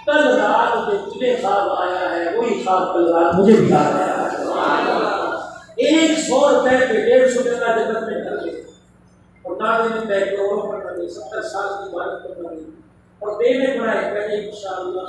Speaker 1: کل رات جو تجھے خواب آیا ہے وہی خواب کل رات مجھے بھی آیا ہے۔ 100 روپے پہ 150 روپے کا جنت میں کر دے اور نہ دینے پہ کروڑوں پر کر دے، 70 سال کی عبادت پر کر دے اور دینے پڑا ہے پہلے انشاءاللہ